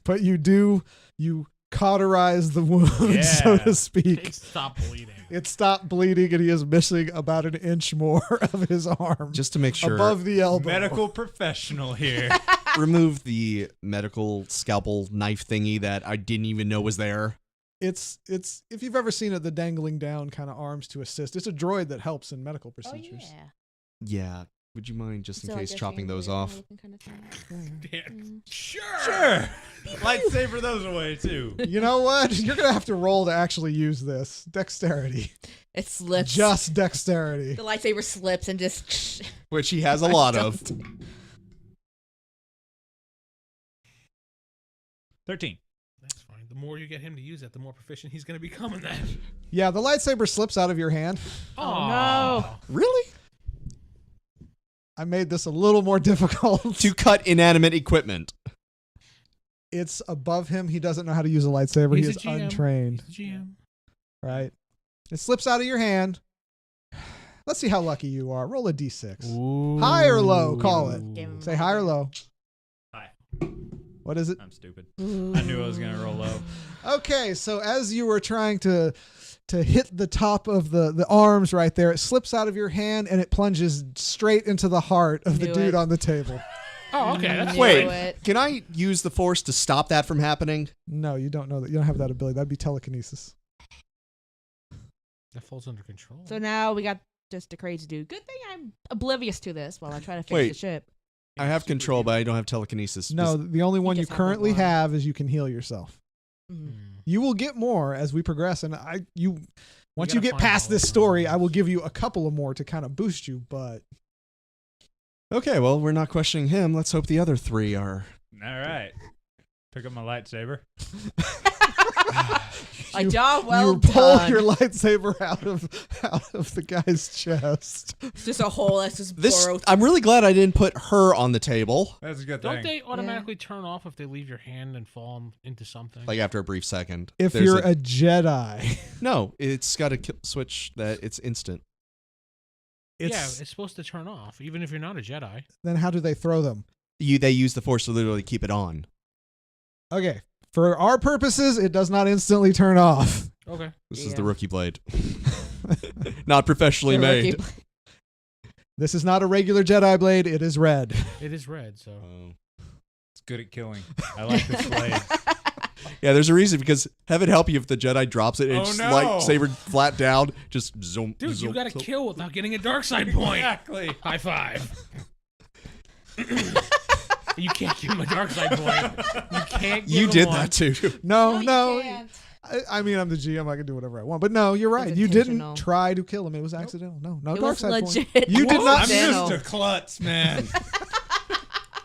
But you cauterize the wound, so Yeah. to speak. They stop bleeding. It stopped bleeding and he is missing about an inch more of his arm. Just to make sure, above the elbow. Medical professional here. remove the medical scalpel knife thingy that I didn't even know was there. It's if you've ever seen it, the dangling down kind of arms to assist. It's a droid that helps in medical Oh procedures. yeah. Yeah. Would you mind just in So I case guess chopping you're those weird off? looking kind of thing. Yeah. Sure. Sure. Lightsaber those away too. You know what? You're gonna have to roll to actually use this. Dexterity. It slips. Just dexterity. The lightsaber slips and just. Which he has a lot of. 13. That's fine. The more you get him to use it, the more proficient he's going to become in that. Yeah, the lightsaber slips out of your hand. Oh, no. Really? I made this a little more difficult. To cut inanimate equipment. It's above him. He doesn't know how to use a lightsaber. He's he a is GM. untrained. He's the GM. Right? It slips out of your hand. Let's see how lucky you are. Roll a d6. Ooh. High or low? Call it. Give him Say high or low. Hi. What is it? I'm stupid. Ooh. I knew I was going to roll low. Okay, so as you were trying to hit the top of the arms right there, it slips out of your hand and it plunges straight into the heart of the Knew dude it. on the table. Oh, okay. That's Knew Wait. it. Can I use the force to stop that from happening? No, you don't know that. You don't have that ability. That'd be telekinesis. That falls under control. So now we got just a crazy dude. Good thing I'm oblivious to this while I try to fix Wait. the ship. I have control, but I don't have telekinesis. No, the only one you just have currently one. have is you can heal yourself. Mhm. You will get more as we progress, and once you gotta get find past all this of story, them. I will give you a couple of more to kind of boost you. But Okay, well, we're not questioning him. Let's hope the other three are. All right. Pick up my lightsaber. A job well you pull done. your lightsaber out of the guy's chest. It's just a hole that's just This. burrowed. I'm really glad I didn't put her on the table. That's a good Don't thing. they automatically turn off if they leave your hand and fall into something? Like after a brief second. If There's you're a Jedi, No, it's got a switch that it's instant. yeah, it's supposed to turn off, even if you're not a Jedi. then how do they throw them? They use the force to literally keep it on. Okay, for our purposes, it does not instantly turn off. Okay. This is Yeah. the rookie blade. Not professionally The made. rookie- This is not a regular Jedi blade. It is red. It is red, so. It's good at killing. I like this blade. Yeah, there's a reason because heaven help you if the Jedi drops it and Oh, it's no. lightsaber flat down, just zoom. Dude, zoom, you gotta zoom. kill without getting a dark side point. Exactly. High five. You can't give him a dark side point. You can't give You him did one. that too. No, you no. can't. I mean, I'm the GM. I can do whatever I want. But no, you're right. was You didn't intentional. try to kill him. It was accidental. No It dark was side point. legit. You did not I'm Accidental. just a klutz, man.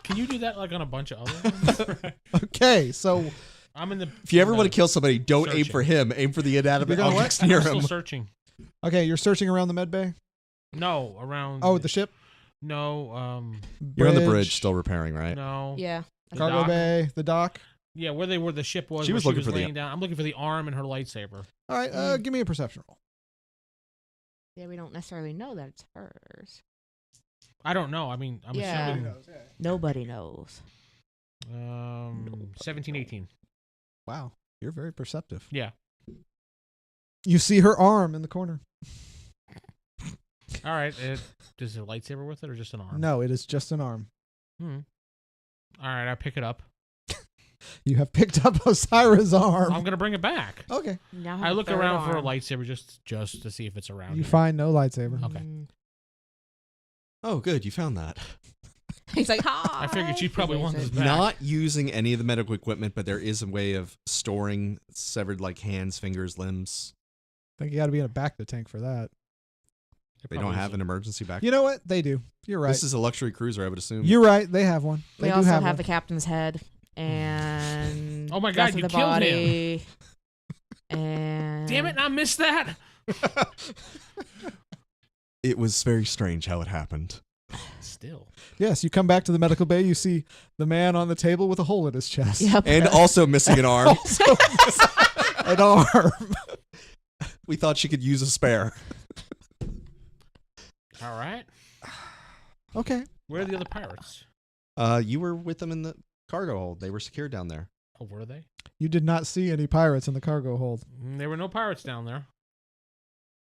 Can you do that like on a bunch of other ones? Okay, so I'm in the. If you ever want to kill somebody, don't aim Searching. for him. Aim for the inanimate You're gonna objects I'm near still him. searching. okay, you're searching around the med bay. No, around. Oh, the ship. No, You're on the bridge, still repairing, right? no. Yeah. The Cargo dock. bay, the dock. Yeah, where the ship was. She where was looking for the- laying down. I'm looking for the arm and her lightsaber. All right, give me a perception roll. Yeah, we don't necessarily know that it's hers. I don't know. I mean, I'm Yeah. assuming. Nobody knows. 17, 18. Wow, you're very perceptive. Yeah. You see her arm in the corner. All right. Does a lightsaber with it or just an arm? No, it is just an arm. All right. I pick it up. You have picked up Osira's arm. I'm gonna bring it back. Okay. Now I look around for a lightsaber just to see if it's around. You here. find no lightsaber. Okay. Oh, good. You found that. He's like, hi. I figured she'd probably want this back. Not using any of the medical equipment, but there is a way of storing severed like hands, fingers, limbs. I think you got to be in a back to tank for that. They don't have an emergency back. You know what? They do. You're right. This is a luxury cruiser, I would assume. You're right. They have one. They We do also have have one. the captain's head and Oh my rest God, of you the killed body. And Damn it! I missed that. It was very strange how it happened. Still. Yes, you come back to the medical bay. You see the man on the table with a hole in his chest. Yep. And also missing an arm. Also an arm. We thought she could use a spare. All right. Okay. Where are the other pirates? You were with them in the cargo hold. They were secured down there. Oh, were they? You did not see any pirates in the cargo hold. There were no pirates down there.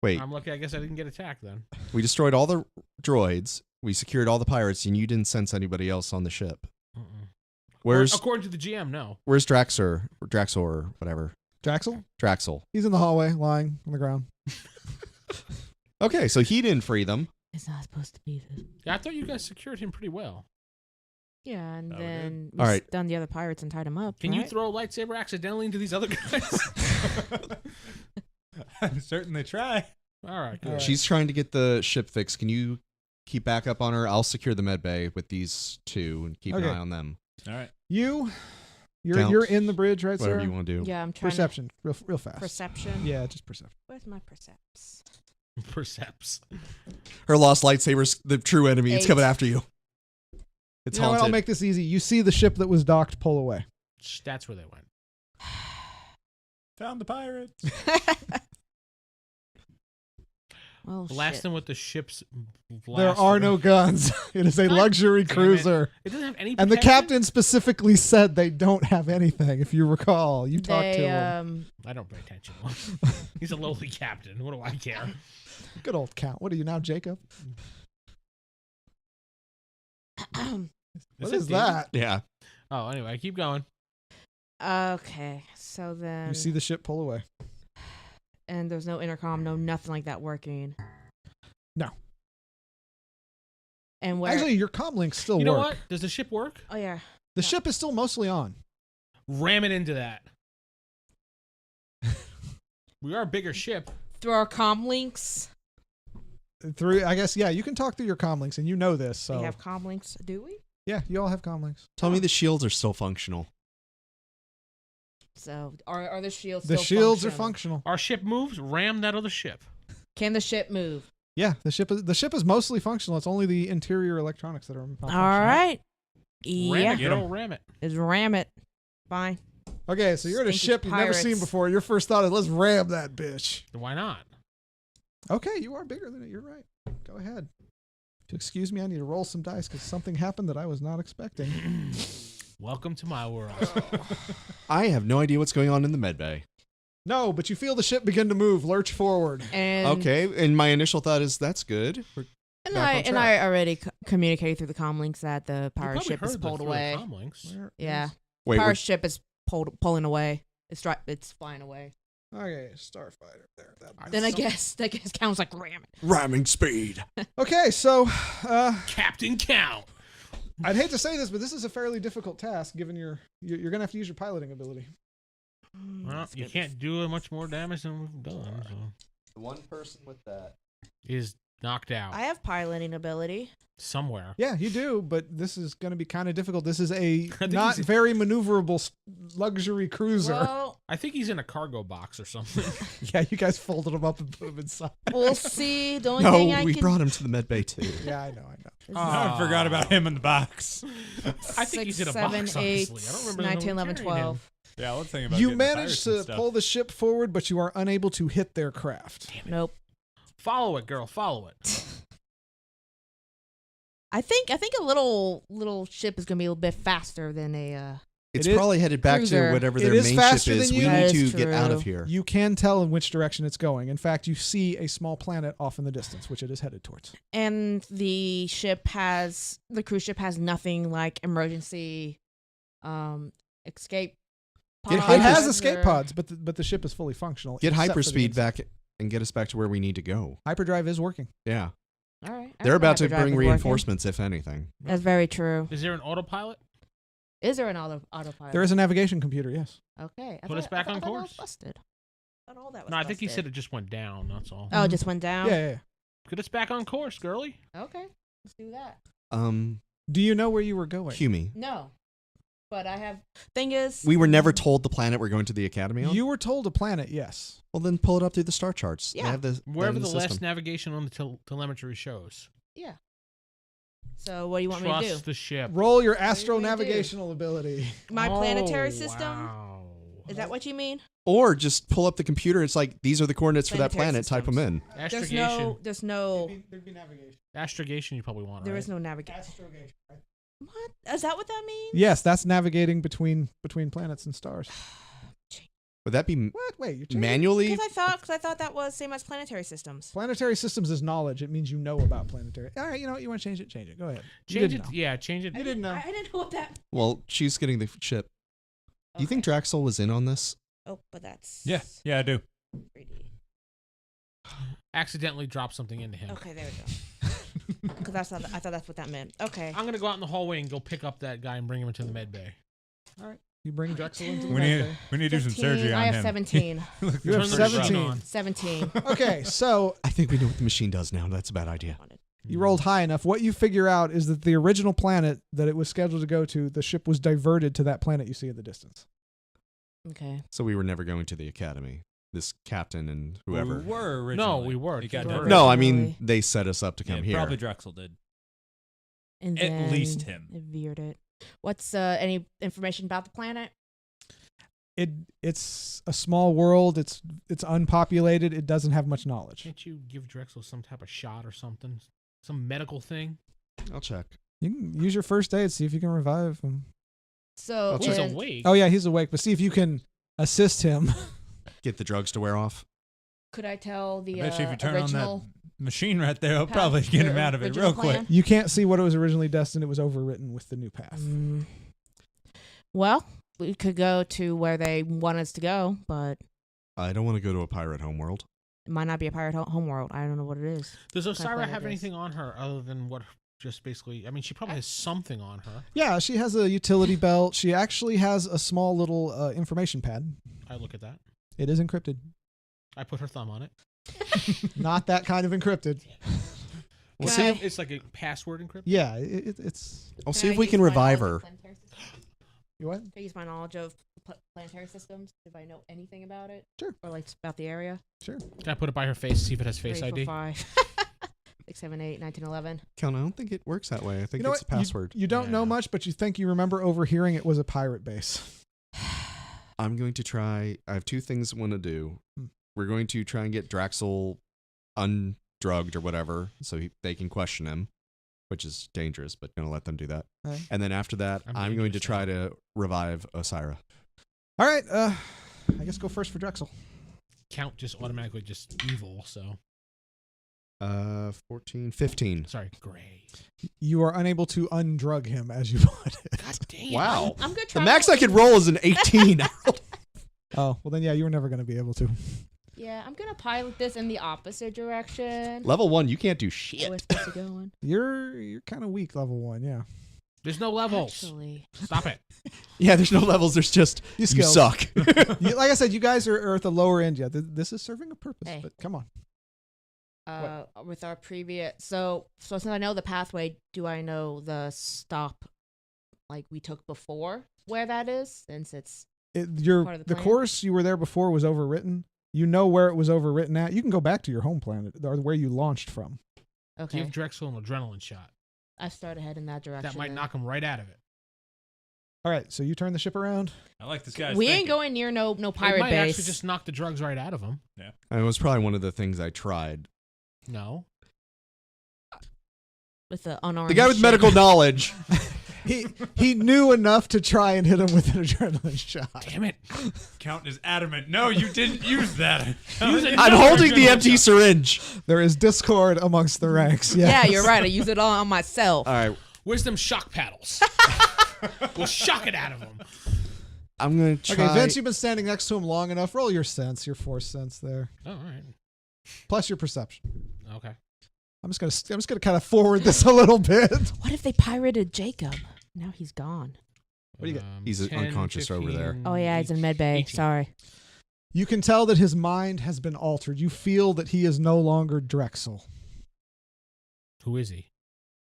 Wait, I'm lucky. I guess I didn't get attacked then. we destroyed all the droids. We secured all the pirates, and you didn't sense anybody else on the ship. Where's According to the GM, no. Where's Draxor or whatever? Draxel? Draxel. He's in the hallway, lying on the ground. Okay, so he didn't free them. It's not supposed to be this. Yeah, I thought you guys secured him pretty well. Yeah, and Oh, we then All right. done the other pirates and tied them up. Can you right? throw a lightsaber accidentally into these other guys? I certainly try. All right, good. All right. She's trying to get the ship fixed. Can you keep back up on her? I'll secure the med bay with these two and keep an Okay. eye on them. All right. You're Count. in the bridge, right, Whatever Sarah? you want to do. Yeah, I'm trying Perception, real fast. to perception. Yeah, just perception. Where's my percepts? Percepts. Her lost lightsaber's the true enemy. It's 8. coming after you. It's You know what? haunted. I'll make this easy. You see the ship that was docked pull away. That's where they went. Found the pirates. Oh, Blast shit. them with the ship's blast. There are no guns. It is a God luxury damn it. cruiser. It doesn't have any And the protection? captain specifically said they don't have anything, if you recall. You talked to him. I don't pay attention to him. He's a lowly captain. What do I care? Good old count. What are you now, Jacob? What it is David? that? Yeah. Oh, anyway, keep going. Okay, so then. You see the ship pull away. And there's no intercom, no nothing like that working. No. And where? Actually, your comm links still You work. know what? Does the ship work? Oh yeah. The ship is still mostly on. Ram it into that. We are a bigger ship. Through our comm links. I guess, yeah, you can talk through your comm links, and you know this. So We have comm links, do we? yeah, you all have comm links. Tell me the shields are still functional. So are the shields? The still shields are functional? functional. Our ship moves. Ram that other ship. Can the ship move? Yeah, the ship is mostly functional. It's only the interior electronics that are malfunctioning. All right. Ram Yeah. it, girl. Ram it. Is ram it. Fine. Okay, so you're in a Stinky ship you've never seen pirates. before. Your first thought is, let's ram that bitch. Why not? Okay, you are bigger than it. You're right. Go ahead. If you excuse me, I need to roll some dice because something happened that I was not expecting. Welcome to my world. I have no idea what's going on in the med bay. No, but you feel the ship begin to move, lurch forward. And Okay, and my initial thought is that's good. And back on I track. already communicated through the comm links that the You pirate probably ship is heard the pulled through away. the comm links. Where Yeah. is- Wait, Pirate ship is pulling away. It's flying away. Okay, starfighter there. Then I guess counts like ram it. ramming speed. Okay, so Captain Count. I'd hate to say this, but this is a fairly difficult task given you're gonna have to use your piloting ability. Well, It's you good. can't do much more damage than we've done. So. One person with that. Is knocked out I have piloting ability. somewhere. Yeah, you do, but this is gonna be kind of difficult. This is a think not he's- very maneuverable luxury cruiser. Well, I think he's in a cargo box or something. Yeah, you guys folded him up and put him inside. we'll see. The only thing No, I we can brought him to the med bay too. Yeah, I know. I forgot about him in the box. I think he's in a 6, 7, box, 8, honestly. I don't remember 9, them 10, 11, carrying him. 12. Yeah, let's think about You getting the managed pirates to and stuff. pull the ship forward, but you are unable to hit their craft. Nope. Follow it, girl. Follow it. I think a little ship is gonna be a little bit faster than a It's It is- probably headed back to Cruiser. whatever It their is main faster ship is. than We you- That need is to get out of true. here. You can tell in which direction it's going. In fact, you see a small planet off in the distance, which it is headed towards. And the cruise ship has nothing like emergency escape Get pods It has Hypers- escape or- pods, but the ship is fully functional. Get except for the hyperspeed engine. back and get us back to where we need to go. Hyperdrive is working. Yeah. All right. They're about to Hyperdrive bring is working. reinforcements, if anything. That's very true. Is there an autopilot? Is there an autopilot? There is a navigation computer, yes. Okay. Put us back on I thought that was course. busted. I thought all that was No, I think he busted. said it just went down. That's all. Oh, it just went down? Yeah. Put us back on course, girly. Okay. Let's do that. Do you know where you were going? Humey. No. But I have. Thing is. We were never told the planet we're going to the Academy on? You were told a planet, yes. Well, then pull it up through the star charts. They Yeah. have the, Wherever the the last system. navigation on the telemetry shows. Yeah. So what do you want me Trust to do? the ship. Roll your What are you astro gonna do? navigational ability. My Oh, planetary system? Wow. Is that what you mean? Or just pull up the computer. It's like, these are the coordinates for that Planetary planet. Type them in. Astrogation. There's no. There'd be navigation. Astrogation you probably want, There right? is no navigation. Astrogation. Right? What? Is that what that means? Yes, that's navigating between planets and stars. Would that be What? Wait, you're changing? manually? Because I thought that was same as planetary systems. Planetary systems is knowledge. It means you know about planetary. All right, you know what? You want to change it? Change it. Go ahead. You Change didn't it. know. Yeah, change it. You didn't know. I didn't know what that. Well, she's getting the ship. Do you think Okay. Draxel was in on this? Oh, but that's. Yeah, I do. 3D. Accidentally drop something into him. Okay, there we go. Because I thought that's what that meant. Okay. I'm gonna go out in the hallway and go pick up that guy and bring him into the med bay. You bring Drexel into the We med need bay. we need to do some 15. surgery on I have him. 17. You have Turn the machine 17. on. 17. Okay, so I think we know what the machine does now. That's a bad idea. you rolled high enough. What you figure out is that the original planet that it was scheduled to go to, the ship was diverted to that planet you see in the distance. Okay. So we were never going to the Academy. This captain and whoever. We were originally. No, we weren't. It got We were. diverted. No, I mean, Originally. they set us up to come Yeah, here. Probably Drexel did. And At then least him. It veered it. What's any information about the planet? It's a small world. It's unpopulated. It doesn't have much knowledge. Can't you give Drexel some type of shot or something? Some medical thing? I'll check. You can use your first aid. See if you can revive him. So I'll check. He's when- awake. Oh yeah, he's awake. But see if you can assist him. Get the drugs to wear off. could I tell the I bet you if you turn original? on that machine right there, I'll path, probably get him the out of it original real quick. plan? You can't see what it was originally destined. It was overwritten with the new path. Well, we could go to where they want us to go, but I don't want to go to a pirate homeworld. it might not be a pirate homeworld. I don't know what it is. Does Kind of Osira planet have it is. anything on her other than what? Just basically, I mean, she probably has something on her. Yeah, she has a utility belt. She actually has a small little information pad. I look at that. It is encrypted. I put her thumb on it. Not that kind of encrypted. We'll Can see. I- If, It's like a password encryption. Yeah, it's. I'll see I if we use can my revive knowledge her. of planetary systems? You what? Can I use my knowledge of planetary systems if I know anything about it? Sure. Or like about the area? Sure. Can I put it by her face, see if it has Face 3, 4, ID? 5, 6, 7, 8, 9, 10, 11. Count, I don't think it works that way. I think You know it's a what? password. You don't know Yeah. much, but you think you remember overhearing it was a pirate base. I'm going to try. I have two things I want to do. Hmm. We're going to try and get Draxel undrugged or whatever, so they can question him, which is dangerous, but going to let them do that. Okay. And then after that, I'm I'm going to dangerous, try to revive Osira. All right. I guess go first for Drexel. Count just automatically just evil. So 14, 15. sorry, gray. You are unable to undrug him as you put it. God damn. Wow. I'm gonna The try. max I could roll is an 18. Oh, well then, yeah, you were never going to be able to. Yeah, I'm gonna pilot this in the opposite direction. Level 1, you can't do We're shit. supposed to go in. You're kind of weak, level 1. Yeah. There's no levels. Actually, Stop it. Yeah, there's no levels. There's just, you skills. suck. Like I said, you guys are at the lower end. Yeah, this is serving a purpose. Hey. But come on. with our previous, so since I know the pathway, do I know the stop like we took before where that is? Since it's part of the The plan? course you were there before was overwritten. You know where it was overwritten at. You can go back to your home planet or where you launched from. okay. Give Drexel an adrenaline shot. I started heading that direction. That might then. knock him right out of it. All right, so you turn the ship around. I like this guy's We ain't thinking. going near no It pirate might base. actually just knock the drugs right out of him. It was probably one of the things I tried. No. with the unarmed. The guy with ship. medical knowledge. he knew enough to try and hit him with an adrenaline shot. Damn it. Count is adamant. No, you didn't use that. I'm holding the empty syringe. There is discord amongst the ranks. Yes. Yeah, you're right. I use it all on myself. All right, Where's them shock paddles? We'll shock it out of him. I'm gonna try. Okay, Vince, you've been standing next to him long enough. Roll your sense, your force sense there, Oh, all right. plus your perception. Okay. I'm just gonna kind of forward this a little bit. What if they pirated Jacob? Now he's gone. What do you get? He's 10, unconscious over there. 15, Oh yeah, he's in med bay. 18. Sorry. You can tell that his mind has been altered. You feel that he is no longer Drexel. Who is he?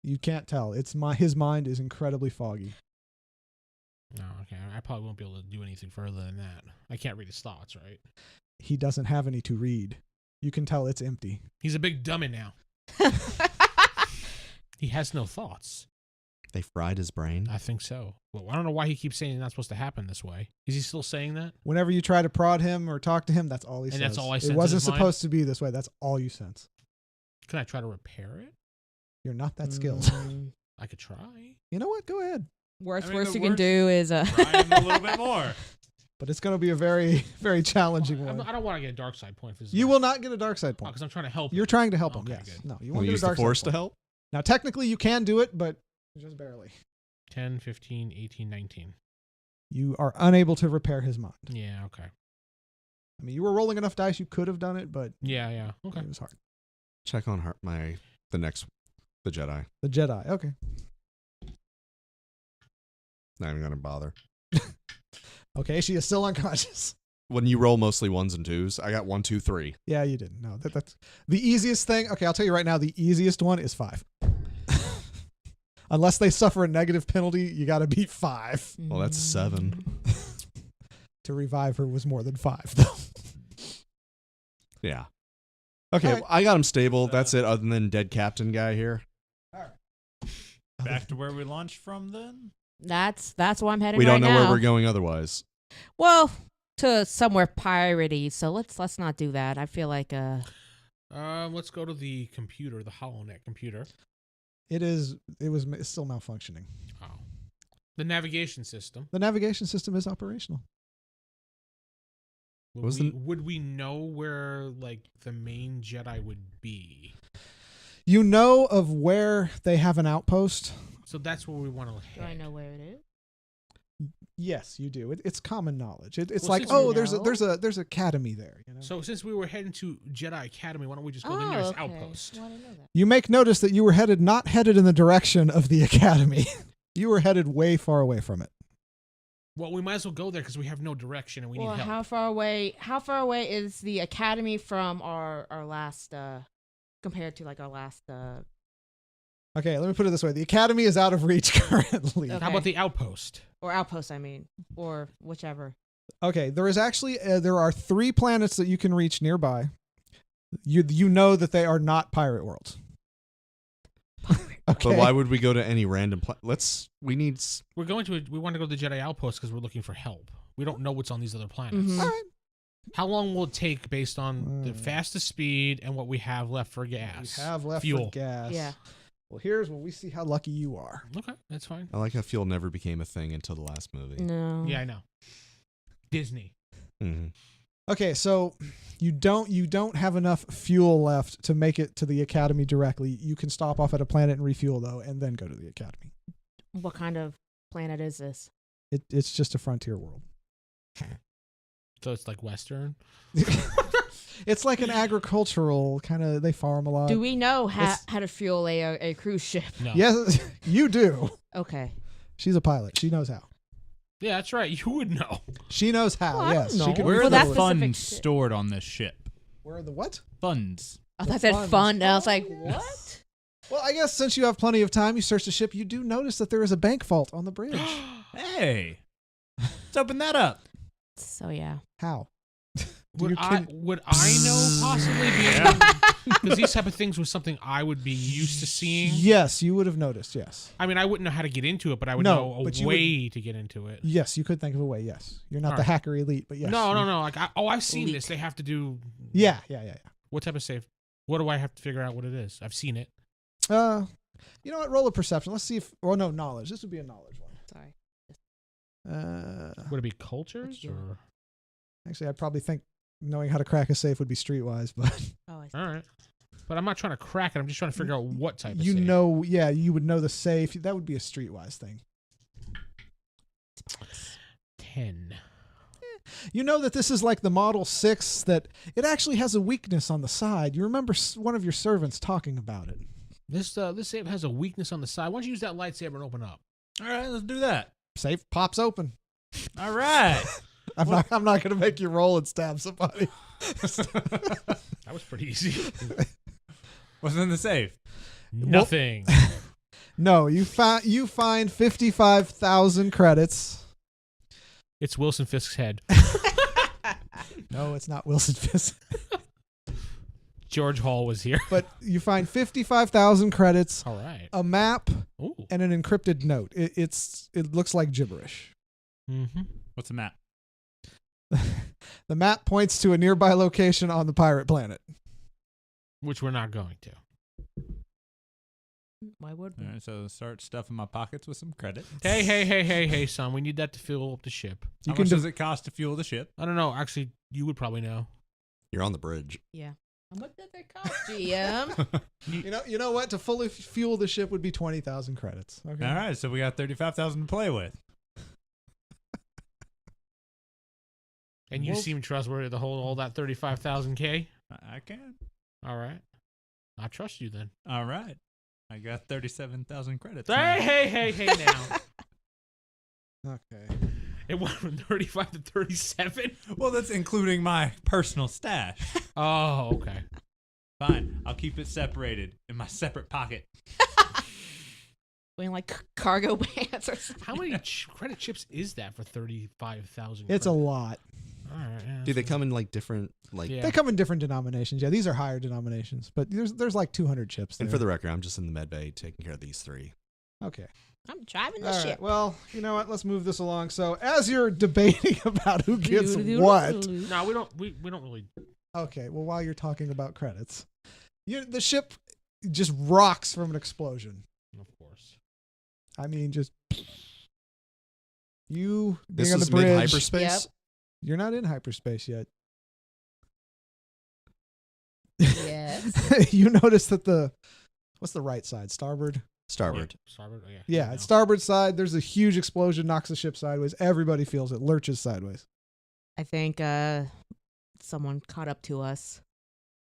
You can't tell. His mind is incredibly foggy. No, okay. I probably won't be able to do anything further than that. I can't read his thoughts, right? He doesn't have any to read. You can tell it's empty. He's a big dummy now. He has no thoughts. They fried his brain. I think so. Well, I don't know why he keeps saying it's not supposed to happen this way. Is he still saying that? Whenever you try to prod him or talk to him, that's all he says. And that's all I sense It in wasn't his mind? supposed to be this way. That's all you sense. Can I try to repair it? You're not that skilled. Mm. I could try. You know what? Go ahead. Worst I mean, the you can worst- do is Try him a little bit more. But it's going to be a very, very challenging one. I don't want to get a dark side point for this. You will not get a dark side point. because I'm trying to help. You're trying to help him, Okay, yes. good. No, you We'll won't get use a the dark side force to point. help. Now, technically, you can do it, but just barely. 10, 15, 18, 19. You are unable to repair his mind. Yeah, okay. I mean, you were rolling enough dice, you could have done it, but Yeah, okay. it was hard. Check on the Jedi. The Jedi, okay. Not even gonna bother. Okay, she is still unconscious. When you roll mostly 1s and 2s, I got 1, 2, 3. Yeah, you didn't. No, that's the easiest thing. Okay, I'll tell you right now, the easiest one is 5. Unless they suffer a negative penalty, you got to beat 5. Well, that's 7. To revive her was more than 5, though. Yeah. Okay, All right. I got him stable. That's it. Other than dead captain guy here. Back to where we launched from then? That's where I'm heading We don't right know now. where we're going otherwise. Well, to somewhere piratey. So let's not do that. I feel like Let's go to the computer, the HoloNet computer. It's still malfunctioning. Oh. The navigation system. The navigation system is operational. Would we know where like the main Jedi would be? You know of where they have an outpost? So that's where we want to do head. I know where it is? Yes, you do. It's common knowledge. It's Well, like, since oh, we there's know- there's academy there. You know. So since we were heading to Jedi Academy, why don't we just go to the Oh, nearest okay. outpost? Well, I didn't know that. You make notice that you were not headed in the direction of the academy. You were headed way far away from it. Well, we might as well go there because we have no direction and we Well, need help. how far away is the academy from our last compared to like our last Okay, let me put it this way: the academy is out of reach currently. Okay. How about the outpost? or outpost, I mean, or whichever. Okay, there is actually there are 3 planets that you can reach nearby. You know that they are not pirate worlds. Okay. But why would we go to any random we We want to go to the Jedi outpost because we're looking for help. We don't know what's on these other planets. Mhm. All right. How long will it take based on the fastest speed and what we have left for gas? We have left fuel. for gas. Yeah. Well, here's where we see how lucky you are. Okay, that's fine. I like how fuel never became a thing until the last movie. No. Yeah, I know. Disney. Mm-hmm. Okay, so you don't have enough fuel left to make it to the academy directly. You can stop off at a planet and refuel though, and then go to the academy. What kind of planet is this? It's just a frontier world. So it's like Western. It's like an agricultural kind of. They farm a lot. Do we know how it's- to fuel a cruise ship? No. Yes, you do. Okay. She's a pilot. She knows how. Yeah, that's right. You would know. She knows how. Well, I yes, don't she know. can. Where are Well, the that's refuel it. funds specific shit. stored on this ship? Where are the what? Funds. Oh, The that said funds. fun. And I was like, Oh, what? Well, I guess since you have plenty of time, you search the ship. You do notice that there is a bank vault on the bridge. Hey, let's open that up. So yeah. How? Would You I know possibly because these type of things was something I would be used to seeing. Yes, you would have noticed. Yes. I mean, I wouldn't know how to get into it, but I would No, know but a you way to get into it. Yes, you could think of a way. Yes, you're not All the right. hacker elite, but yes. No. you- Like, I've seen Leak. this. They have to do. Yeah. What type of save? What do I have to figure out what it is? I've seen it. You know what? Roll a perception. Let's see if. Oh no, knowledge. This would be a knowledge one. Sorry. Would it be cultures or? Actually, I'd probably think knowing how to crack a safe would be streetwise, but Oh, I see. All right. But I'm not trying to crack it. I'm just trying to figure out what type of you safe. know, yeah, you would know the safe. That would be a streetwise thing. 10. You know that this is like the Model 6, that it actually has a weakness on the side. You remember one of your servants talking about it. This safe has a weakness on the side. Why don't you use that lightsaber and open up? All right, let's do that. Safe pops open. All right. I'm not going to make you roll and stab somebody. That was pretty easy. What's in the safe? Nothing. No, you find 55,000 credits. It's Wilson Fisk's head. No, it's not Wilson Fisk. George Hall was here. But you find 55,000 credits, All right. a map, Ooh. and an encrypted note. It looks like gibberish. Mm-hmm. What's the map? The map points to a nearby location on the pirate planet. Which we're not going to. Why would we? All right, so start stuffing my pockets with some credit. Hey, son. We need that to fuel up the ship. How much does it cost to fuel the ship? I don't know. Actually, you would probably know. You're on the bridge. Yeah. How much did they cost, GM? You know what? To fully fuel the ship would be 20,000 credits. Okay. All right, so we got 35,000 to play with. And you Well- seem trustworthy to hold all that 35,000 I can. All right. I trust you then. All right. I got 37,000 credits. Hey now. Okay. It went from 35 to 37. Well, that's including my personal stash. Oh, okay. Fine. I'll keep it separated in my separate pocket. Wearing like cargo pants or something. How many credit chips is that for 35,000? It's a lot. All right. Yeah, Do they come in like different Yeah. They come in different denominations. Yeah, these are higher denominations, but there's like 200 chips there. And for the record, I'm just in the med bay taking care of these three. Okay. I'm driving the All ship. right. Well, you know what? Let's move this along. So, as you're debating about who gets what, No, we don't. We don't really. okay. Well, while you're talking about credits, the ship just rocks from an explosion. Of course. I mean, just you being This on the is bridge. mid hyperspace. Yep. You're not in hyperspace yet. Yes. You notice that what's the right side? Starboard? Starboard. Starboard. Oh, yeah. Yeah, No. at starboard side, there's a huge explosion, knocks the ship sideways. Everybody feels it, lurches sideways. I think someone caught up to us.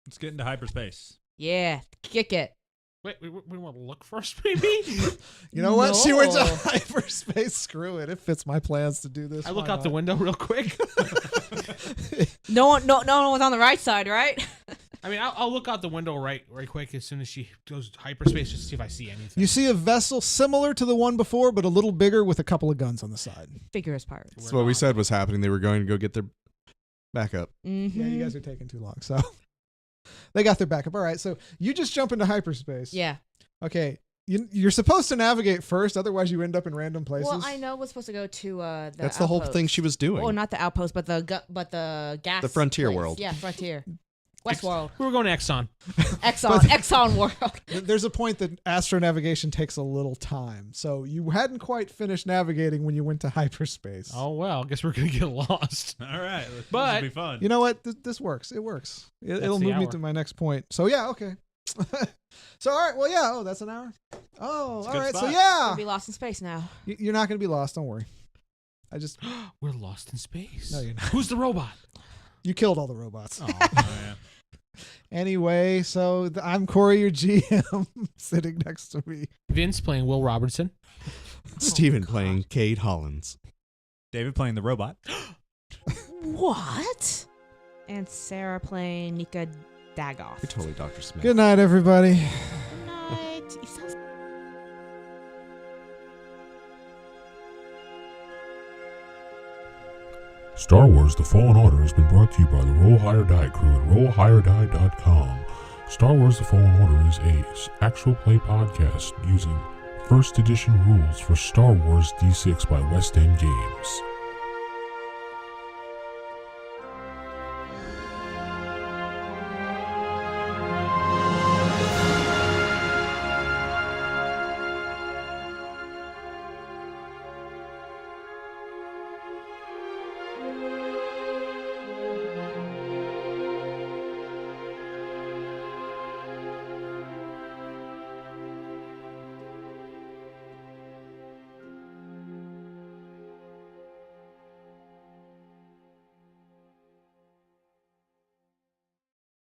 Let's get into hyperspace. Yeah, kick it. Wait, we want to look first, maybe? You know what? She went to No. hyperspace. Screw it. It fits my plans to do this. I look Why out the not? window real quick. No one was on the right side, right? I mean, I'll look out the window right quick as soon as she goes to hyperspace just to see if I see anything. You see a vessel similar to the one before, but a little bigger with a couple of guns on the side. Figure as pirates. That's what we said was happening. They were going to go get their backup. Mm-hmm. Yeah, you guys are taking too long. So they got their backup. All right. So you just jump into hyperspace. Yeah. Okay. You're supposed to navigate first, otherwise you end up in random places. Well, I know we're supposed to go to the. That's the whole outpost. thing she was doing. Oh, not the outpost, but the gas. The frontier place. world. Yeah, frontier. Westworld. We were going to Exxon. Exxon world. There's a point that astronavigation takes a little time. So you hadn't quite finished navigating when you went to hyperspace. Oh, well, I guess we're going to get lost. All right. This But- will be fun. You know what? This works. It works. It'll the move me hour. to my next point. So yeah, okay. So all right. Well, yeah. Oh, that's an hour. Oh, It's a all good right. So spot. yeah, We'll be lost in space now. you're not going to be lost. Don't worry. I just We're lost in space. No, you're not. Who's the robot? you killed all the robots. Oh. Oh, yeah. Anyway, so I'm Corey, your GM, sitting next to me. Vince playing Will Robertson. Steven playing Cade Hollins. David playing the robot. What? And Sarah playing Nika Daggoth. You're totally Dr. Smith. Good night, everybody. Good night. He sounds Star Wars The Fallen Order has been brought to you by the Roll Higher Die crew at rollhigherdie.com. Star Wars The Fallen Order is a actual play podcast using first edition rules for Star Wars D6 by West End Games.